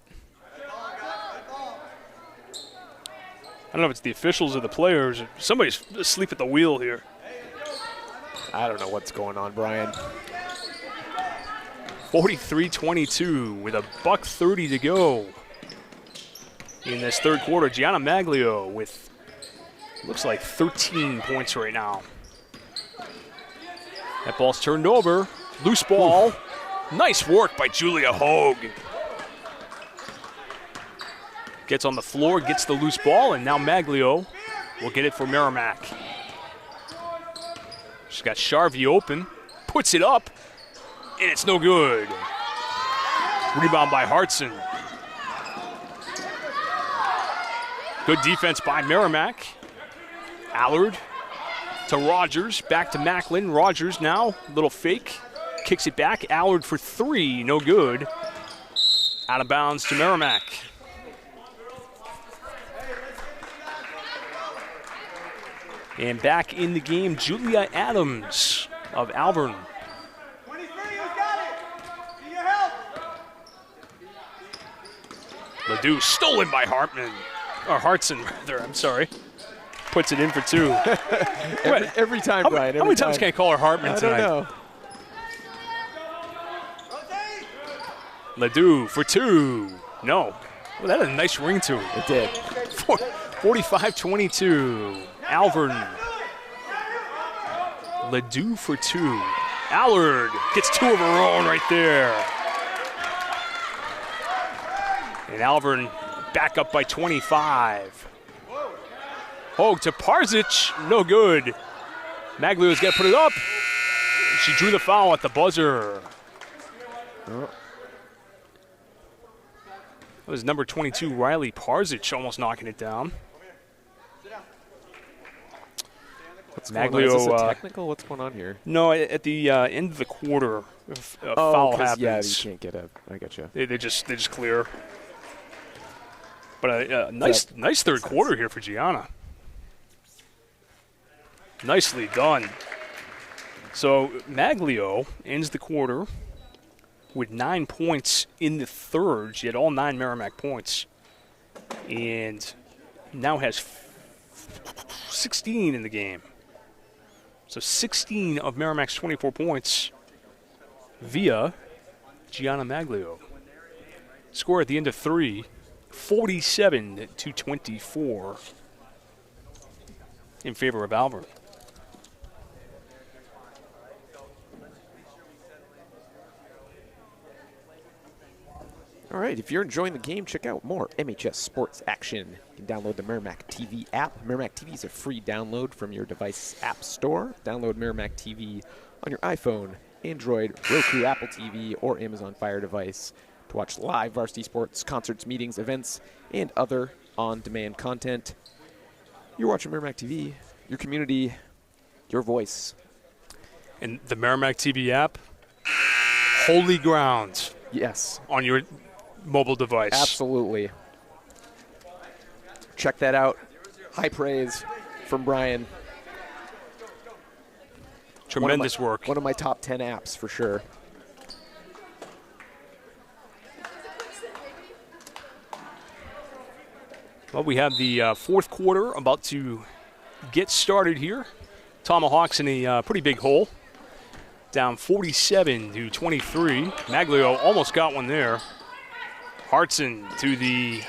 I don't know if it's the officials or the players. Somebody's asleep at the wheel here. I don't know what's going on, Brian. 43-22 with $1:30 to go in this third quarter. Gianna Maglio with, looks like 13 points right now. That ball's turned over. Loose ball. Ooh. Nice work by Julia Hogue. Gets on the floor, gets the loose ball, and now Maglio will get it for Merrimack. She's got Sharvey open, puts it up, and it's no good. Rebound by Hartson. Good defense by Merrimack. Allard to Rogers, back to Macklin. Rogers now, little fake, kicks it back. Allard for 3, no good. Out of bounds to Merrimack. And back in the game, Julia Adams of Alvirne. 23, who's got it? Need your help. Ledoux stolen by Hartman. Or Hartson, rather, I'm sorry. Puts it in for 2. every time, Brian. How many times can I call her Hartman tonight? I don't know. Ledoux for 2. No. Well, that had a nice ring to it. It did. 45-22. Alvirne. Ledoux for 2. Allard gets 2 of her own right there. And Alvirne back up by 25. Hogue to Parzic, no good. Maglio's got to put it up. She drew the foul at the buzzer. Oh. That was number 22, Riley Parzic, almost knocking it down. What's going on? Is this a technical? What's going on here? No, at the end of the quarter, foul happens. Yeah, you can't get a. I get you. They just clear. But a nice third quarter here for Gianna. Nicely done. So Maglio ends the quarter with 9 points in the third. She had all 9 Merrimack points. And now has 16 in the game. So 16 of Merrimack's 24 points via Gianna Maglio. Score at the end of 3, 47-24 in favor of Alvirne. All right, if you're enjoying the game, check out more MHS sports action. You can download the Merrimack TV app. Merrimack TV is a free download from your device app store. Download Merrimack TV on your iPhone, Android, Roku, Apple TV, or Amazon Fire device to watch live varsity sports, concerts, meetings, events, and other on-demand content. You're watching Merrimack TV, your community, your voice. And the Merrimack TV app, holy ground. Yes. On your mobile device. Absolutely. Check that out. High praise from Brian. Tremendous work. One of my top 10 apps for sure. Well, we have the fourth quarter about to get started here. Tomahawks in a pretty big hole. Down 47-23. Maglio almost got one there. Hartson to the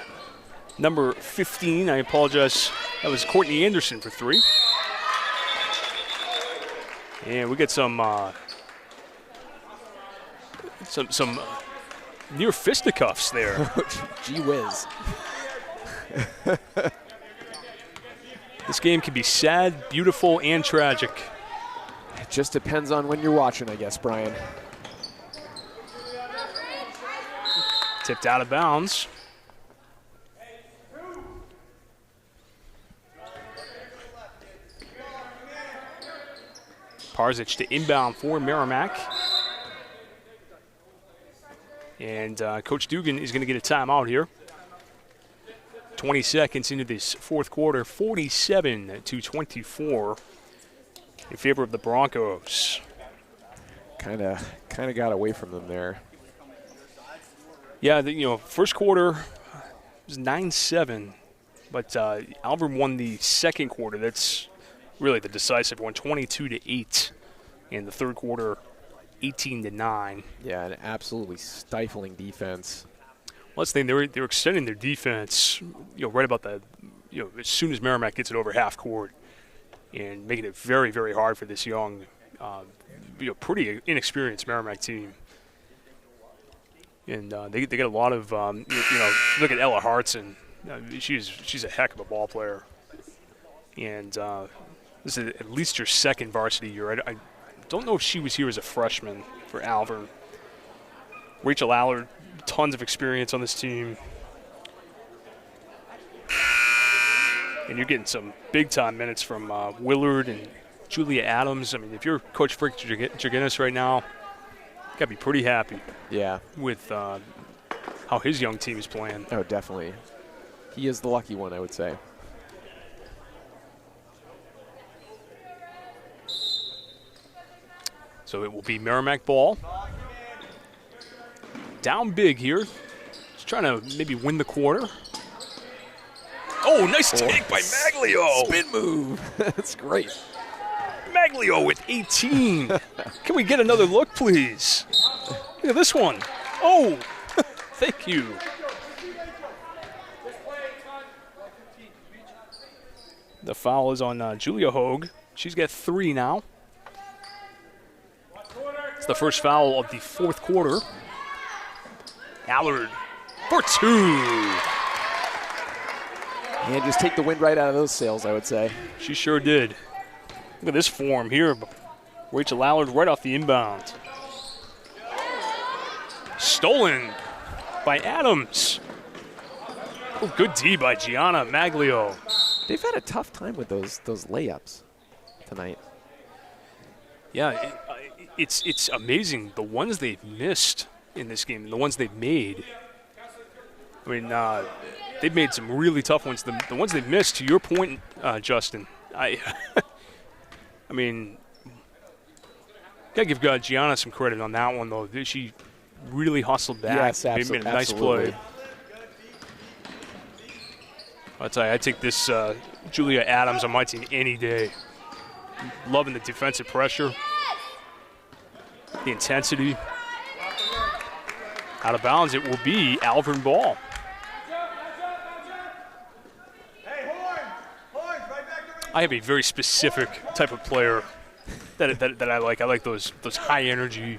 number 15. I apologize. That was Courtney Anderson for 3. And we get some near fisticuffs there. Gee whiz. This game can be sad, beautiful, and tragic. It just depends on when you're watching, I guess, Brian. Tipped out of bounds. Parzic to inbound for Merrimack. And Coach Dugan is going to get a timeout here. 20 seconds into this fourth quarter, 47-24 in favor of the Broncos. Kind of got away from them there. Yeah, first quarter was 9-7, but Alvirne won the second quarter. That's really the decisive one, 22-8, and the third quarter, 18-9. Yeah, an absolutely stifling defense. Well, that's the thing. They were extending their defense, right about the, as soon as Merrimack gets it over half court, and making it very, very hard for this young, pretty inexperienced Merrimack team. And they got a lot of, look at Ella Hartson. She's a heck of a ball player. And this is at least her second varsity year. I don't know if she was here as a freshman for Alvirne. Rachel Allard, tons of experience on this team. And you're getting some big-time minutes from Willard and Julia Adams. I mean, if you're Coach Frick Jaginis right now, got to be pretty happy. Yeah. With how his young team is playing. Oh, definitely. He is the lucky one, I would say. So it will be Merrimack ball. Down big here. Just trying to maybe win the quarter. Oh, nice take by Maglio. Spin move. That's great. Maglio with 18. Can we get another look, please? Look at this one. Oh, thank you. The foul is on Julia Hogue. She's got 3 now. It's the first foul of the fourth quarter. Allard for 2. And just take the wind right out of those sails, I would say. She sure did. Look at this form here. Rachel Allard right off the inbound. Stolen by Adams. Oh, good D by Gianna Maglio. They've had a tough time with those layups tonight. Yeah, it's amazing the ones they've missed in this game, the ones they've made. I mean, they've made some really tough ones. The ones they've missed, to your point, Justin, I mean, gotta give Gianna some credit on that one, though. She really hustled back. Yes, Made a nice play. I'll tell you, I take this Julia Adams on my team any day. Loving the defensive pressure, the intensity. Out of bounds, it will be Alvirne ball. I have a very specific type of player that I like. I like those high energy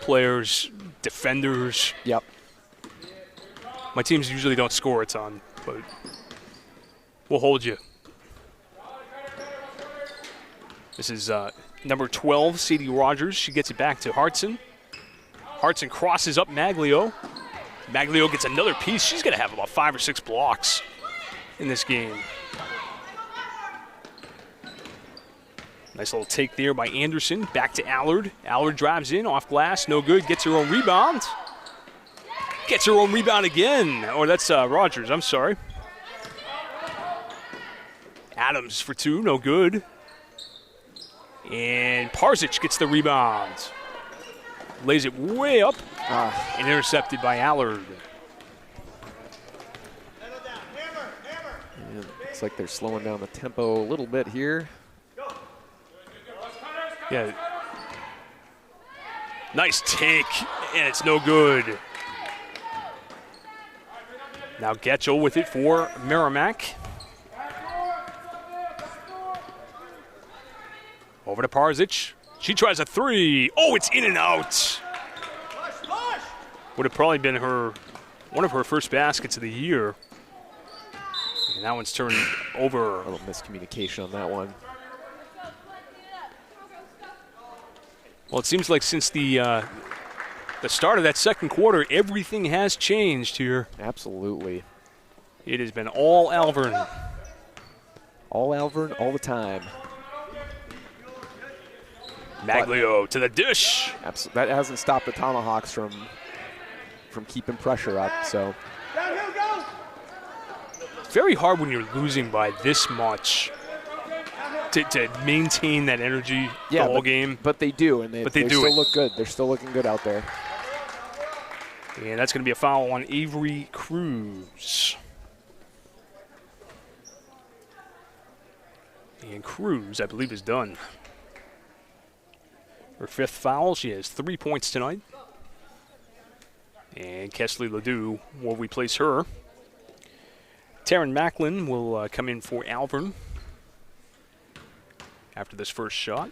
players, defenders. Yep. My teams usually don't score a ton, but we'll hold you. This is number 12, Sadie Rogers. She gets it back to Hartson. Hartson crosses up Maglio. Maglio gets another piece. She's going to have about 5 or 6 blocks in this game. Nice little take there by Anderson. Back to Allard. Allard drives in, off glass, no good. Gets her own rebound. Gets her own rebound again. Oh, that's Rogers, I'm sorry. Adams for 2, no good. And Parzic gets the rebound. Lays it way up and intercepted by Allard. And looks like they're slowing down the tempo a little bit here. Yeah. Nice take, and it's no good. Now Getchell with it for Merrimack. Over to Parzic. She tries a 3. Oh, it's in and out. Would have probably been one of her first baskets of the year. And that one's turned over. A little miscommunication on that one. Well, it seems like since the start of that second quarter, everything has changed here. Absolutely. It has been all Alvirne. All Alvirne, all the time. Maglio to the dish. That hasn't stopped the Tomahawks from keeping pressure up. So very hard when you're losing by this much to maintain that energy the whole game. But they do, and they still look good. They're still looking good out there. And that's going to be a foul on Avery Cruz. And Cruz, I believe, is done. Her 5th foul. She has 3 points tonight. And Kesley Ledoux will replace her. Taryn Macklin will come in for Alvirne after this first shot.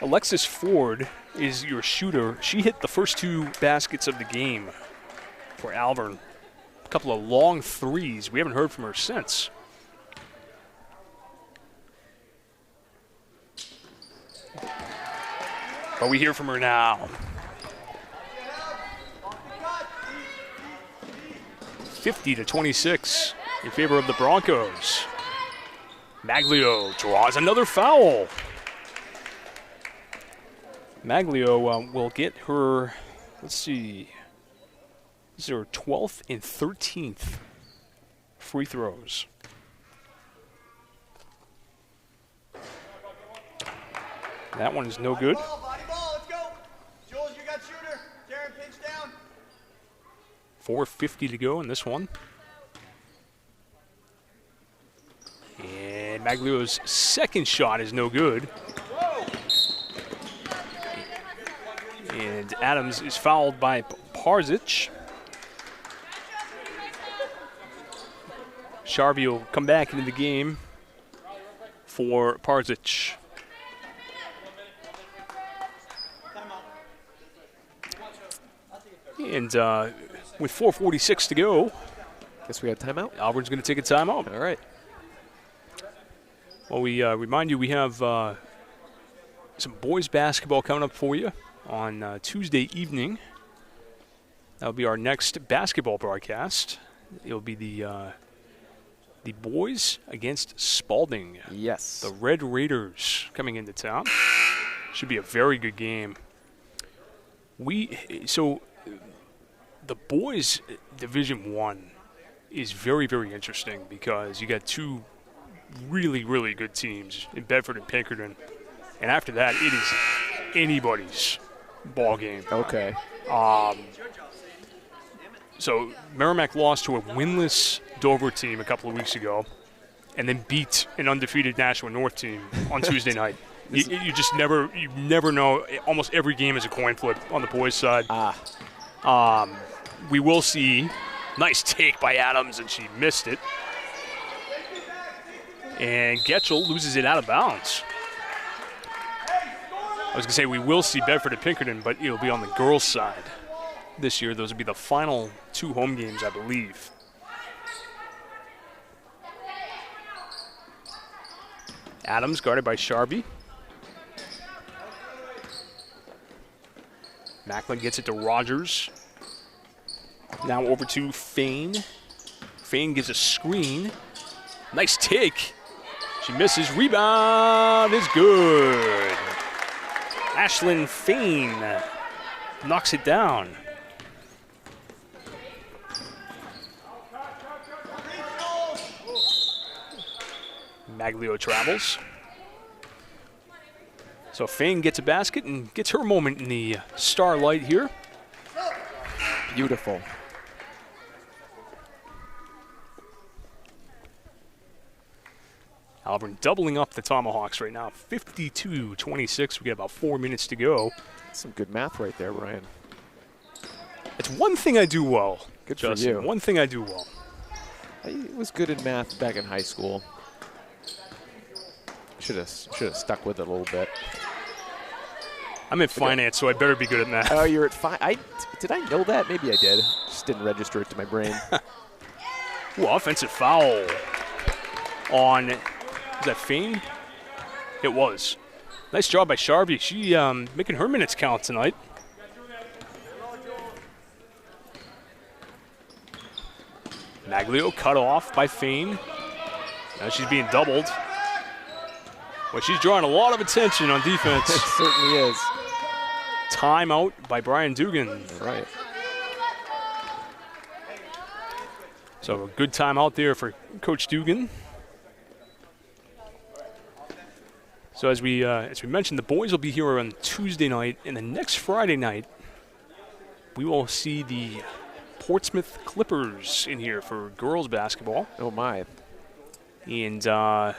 Alexis Ford is your shooter. She hit the first 2 baskets of the game for Alvirne. A couple of long threes. We haven't heard from her since. But we hear from her now. 50-26 in favor of the Broncos. Maglio draws another foul. Maglio will get her, let's see, these are 12th and 13th free throws. That one is no good. Body ball, let's go. Jules, you got shooter. Darren, pinch down. 4:50 to go in this one. And Maglio's second shot is no good. And Adams is fouled by Parzic. Sharvey will come back into the game for Parzic. And with 4:46 to go, Guess we got timeout. Alvirne's going to take a timeout. All right. Well, we remind you we have some boys basketball coming up for you on Tuesday evening. That'll be our next basketball broadcast. It'll be the boys against Spalding. Yes. The Red Raiders coming into town. Should be a very good game. So the boys Division I is very, very interesting because you got two really, really good teams in Bedford and Pinkerton. And after that, it is anybody's ball game. Okay. So Merrimack lost to a winless Dover team a couple of weeks ago and then beat an undefeated Nashua North team on Tuesday night. You just never know. Almost every game is a coin flip on the boys' side. We will see. Nice take by Adams, and she missed it. And Getchell loses it out of bounds. I was going to say we will see Bedford and Pinkerton, but it'll be on the girls' side this year. Those will be the final two home games, I believe. Adams guarded by Sharby. Macklin gets it to Rogers. Now over to Fain. Fain gives a screen. Nice take. She misses. Rebound is good. Ashlyn Fain knocks it down. Maglio travels. So Fain gets a basket and gets her moment in the starlight here. Beautiful. Alvirne doubling up the Tomahawks right now. 52-26. We got about 4 minutes to go. Some good math right there, Ryan. It's one thing I do well. Good Justin. for you. One thing I do well. I was good in math back in high school. Should have stuck with it a little bit. I'm in finance, so I better be good at math. Oh, you're at did I know that? Maybe I did. Just didn't register it to my brain. Ooh, offensive foul on, was that Fain? It was. Nice job by Sharvey. She making her minutes count tonight. Maglio cut off by Fain. Now she's being doubled. Well, she's drawing a lot of attention on defense. It certainly is. Timeout by Brian Dugan. Right. So a good timeout there for Coach Dugan. So as we mentioned, the boys will be here on Tuesday night, and the next Friday night, we will see the Portsmouth Clippers in here for girls basketball. Oh my. And yeah,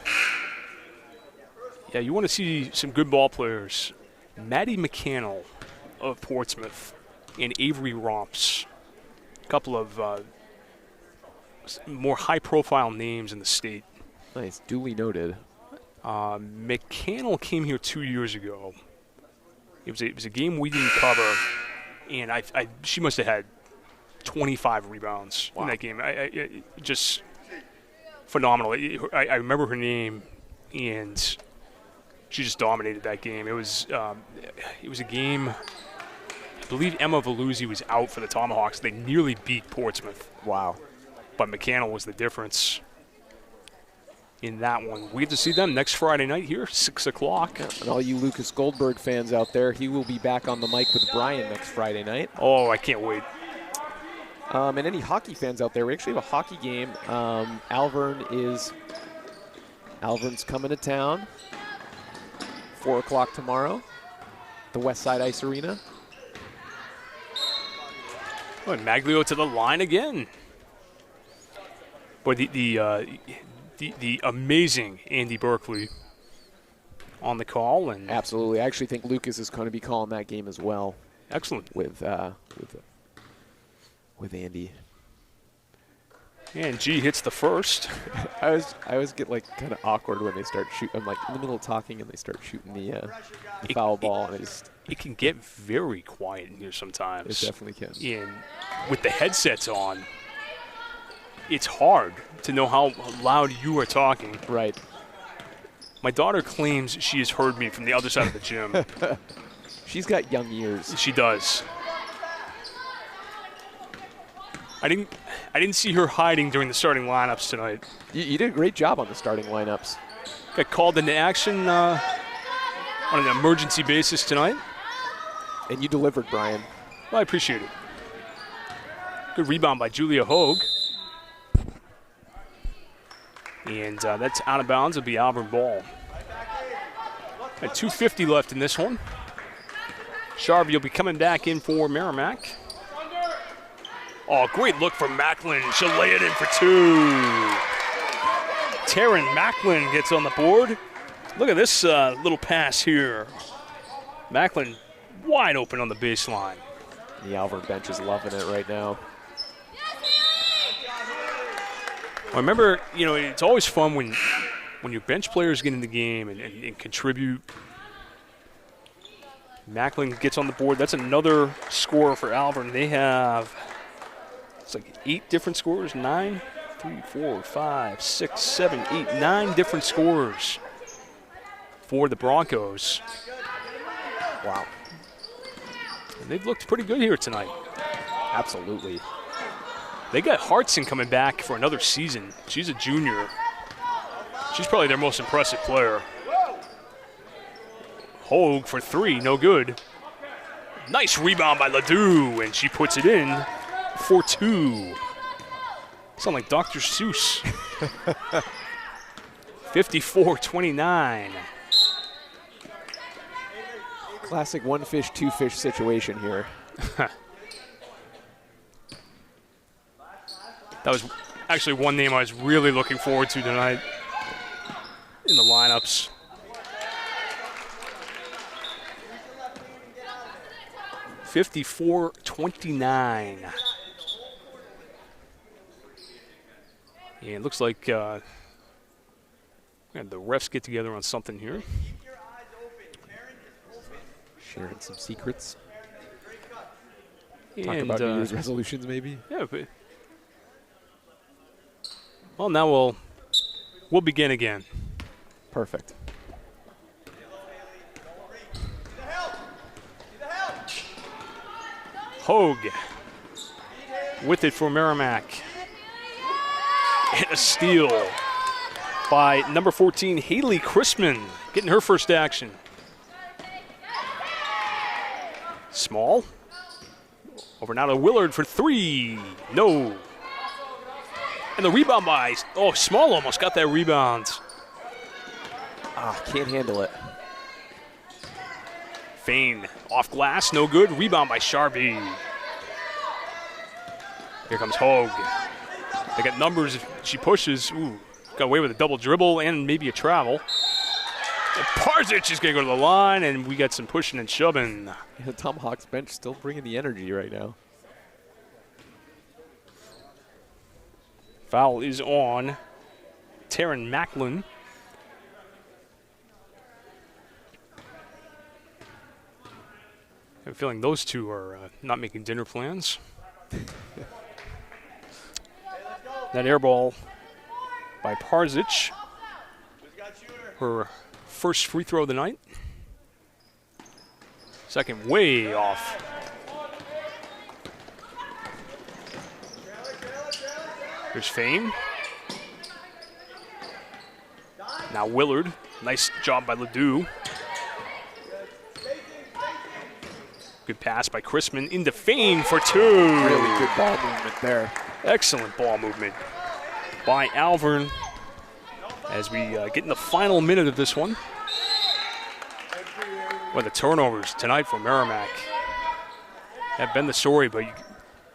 you want to see some good ball players. Maddie McCannell of Portsmouth and Avery Romps. A couple of more high-profile names in the state. Nice. Duly noted. McCannell came here 2 years ago. It was a game we didn't cover, and she must have had 25 rebounds in that game. Just phenomenal. I remember her name, and she just dominated that game. It was a game. I believe Emma Veluzzi was out for the Tomahawks. They nearly beat Portsmouth. Wow. But McCannell was the difference. in that one. We get to see them next Friday night here, 6 o'clock. And all you Lucas Goldberg fans out there, he will be back on the mic with Brian next Friday night. Oh, I can't wait. And any hockey fans out there, we actually have a hockey game. Alvirne's coming to town. 4 o'clock tomorrow. The West Side Ice Arena. Oh, and Maglio to the line again. Boy, the amazing Andy Berkeley on the call. And absolutely. I actually think Lucas is going to be calling that game as well. Excellent. With Andy. And G hits the first. I always get like kind of awkward when they start shooting. I'm like in the middle of talking and they start shooting the foul ball, and it can get very quiet in here sometimes. It definitely can. And with the headsets on, it's hard to know how loud you are talking. Right. My daughter claims she has heard me from the other side of the gym. She's got young ears. She does. I didn't see her hiding during the starting lineups tonight. You did a great job on the starting lineups. Got called into action on an emergency basis tonight. And you delivered, Brian. Well, I appreciate it. Good rebound by Julia Hogue. And that's out of bounds. It'll be Alvirne ball. Got 2:50 left in this one. Sharvey will be coming back in for Merrimack. Oh, great look from Macklin. She'll lay it in for 2. Taryn Macklin gets on the board. Look at this little pass here. Macklin wide open on the baseline. The Alvirne bench is loving it right now. I remember, it's always fun when your bench players get in the game and contribute. Macklin gets on the board. That's another scorer for Alvirne. They have, it's like 8 different scorers, 9, 3, 4, 5, 6, 7, 8, 9 different scorers for the Broncos. Wow. And they've looked pretty good here tonight. Absolutely. They got Hartson coming back for another season. She's a junior. She's probably their most impressive player. Hogue for 3, no good. Nice rebound by Ledoux, and she puts it in for 2. Sound like Dr. Seuss. 54-29. Classic one fish, two fish situation here. That was actually one name I was really looking forward to tonight in the lineups. $54-29. Yeah, it looks like the refs get together on something here. Sharing some secrets. And, talk about New Year's resolutions, maybe. Yeah. But, well, now we'll begin again. Perfect. Hogue with it for Merrimack. And a steal by number 14, Haley Chrisman, getting her first action. Small. Over now to Willard for 3. No. And the rebound by, Small almost got that rebound. Can't handle it. Fain off glass, no good. Rebound by Sharvey. Here comes Hogue. They got numbers if she pushes. Ooh, got away with a double dribble and maybe a travel. And Parzic is going to go to the line, and we got some pushing and shoving. Yeah, the Tomahawks bench still bringing the energy right now. Foul is on Taryn Macklin. I have a feeling those two are not making dinner plans. That air ball by Parzic. Her first free throw of the night. Second way off. Here's Fain. Now Willard. Nice job by Ledoux. Good pass by Chrisman into Fain for 2. Really good ball movement there. Excellent ball movement by Alvirne as we get in the final minute of this one. Well, the turnovers tonight for Merrimack have been the story, but you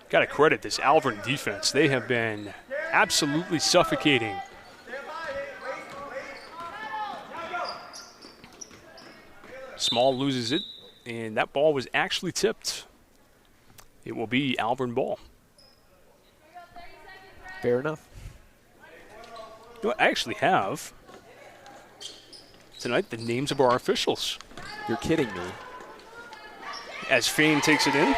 got to credit this Alvirne defense. They have been absolutely suffocating. Small loses it, and that ball was actually tipped. It will be Alvirne ball. Fair enough. You know what, I actually have tonight the names of our officials. You're kidding me. As Fain takes it in,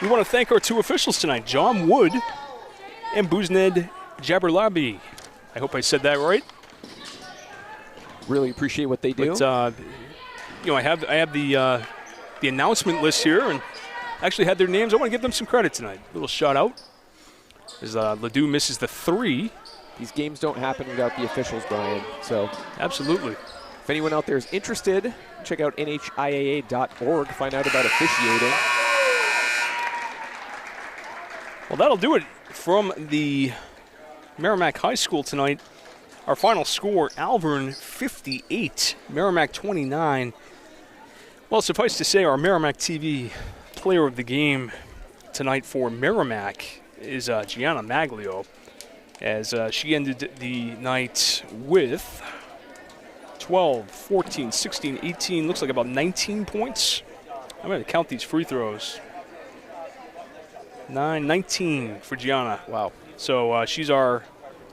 we want to thank our 2 officials tonight, John Wood and Buzned Jaberlabi. I hope I said that right. Really appreciate what they do. But, I have the announcement list here, and actually had their names. I want to give them some credit tonight. A little shout out as Ledoux misses the 3. These games don't happen without the officials, Brian. So absolutely. If anyone out there is interested, check out NHIAA.org, find out about officiating. Well, that'll do it from the Merrimack High School tonight. Our final score, Alvirne 58, Merrimack 29. Well, suffice to say, our Merrimack TV player of the game tonight for Merrimack is Gianna Maglio, as she ended the night with 12, 14, 16, 18, looks like about 19 points. I'm going to count these free throws. 19 for Gianna. Wow. So she's our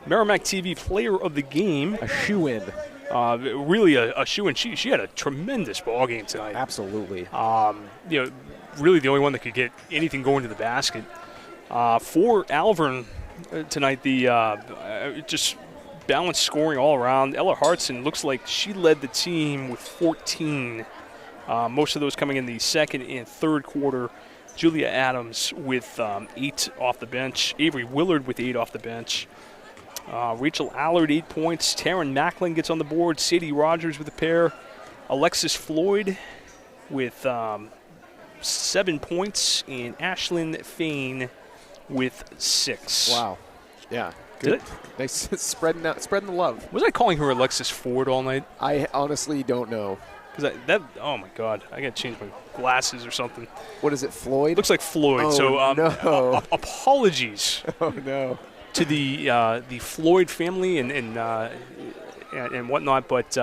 Merrimack TV player of the game. A shoe-in. Really a shoe-in. She had a tremendous ball game tonight. Absolutely. Really the only one that could get anything going to the basket. For Alvirne tonight, the just balanced scoring all around. Ella Hartson looks like she led the team with 14. Most of those coming in the second and third quarter. Julia Adams with 8 off the bench. Avery Willard with 8 off the bench. Rachel Allard, 8 points. Taryn Macklin gets on the board. Sadie Rogers with a pair. Alexis Floyd with 7 points. And Ashlyn Fain with 6. Wow. Yeah. Did Good. it? Nice spreading the love. Was I calling her Alexis Ford all night? I honestly don't know. Because oh my God, I got to change my glasses or something. What is it, Floyd? Looks like Floyd. Oh, so no. Apologies Oh, no. to the Floyd family and whatnot, but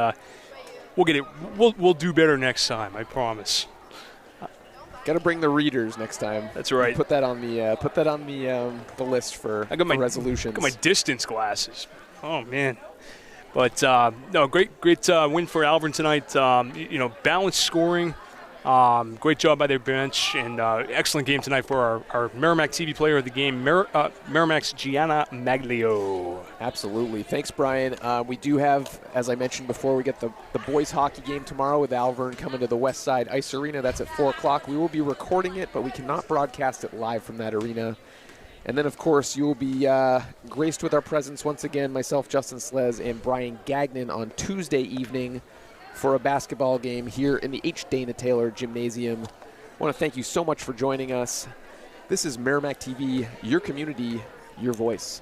we'll get it. We'll do better next time. I promise. Got to bring the readers next time. That's right. Put that on the list for resolutions. I got my distance glasses. Oh man. But no, great win for Alvirne tonight. Balanced scoring. Great job by their bench, and excellent game tonight for our Merrimack TV player of the game, Merrimack's Gianna Maglio. Absolutely. Thanks, Brian. We do have, as I mentioned before, we get the boys hockey game tomorrow with Alvirne coming to the West Side Ice Arena. That's at 4 o'clock. We will be recording it, but we cannot broadcast it live from that arena. And then, of course, you will be graced with our presence once again, myself, Justin Slez, and Brian Gagnon on Tuesday evening for a basketball game here in the H. Dana Taylor Gymnasium. I want to thank you so much for joining us. This is Merrimack TV, your community, your voice.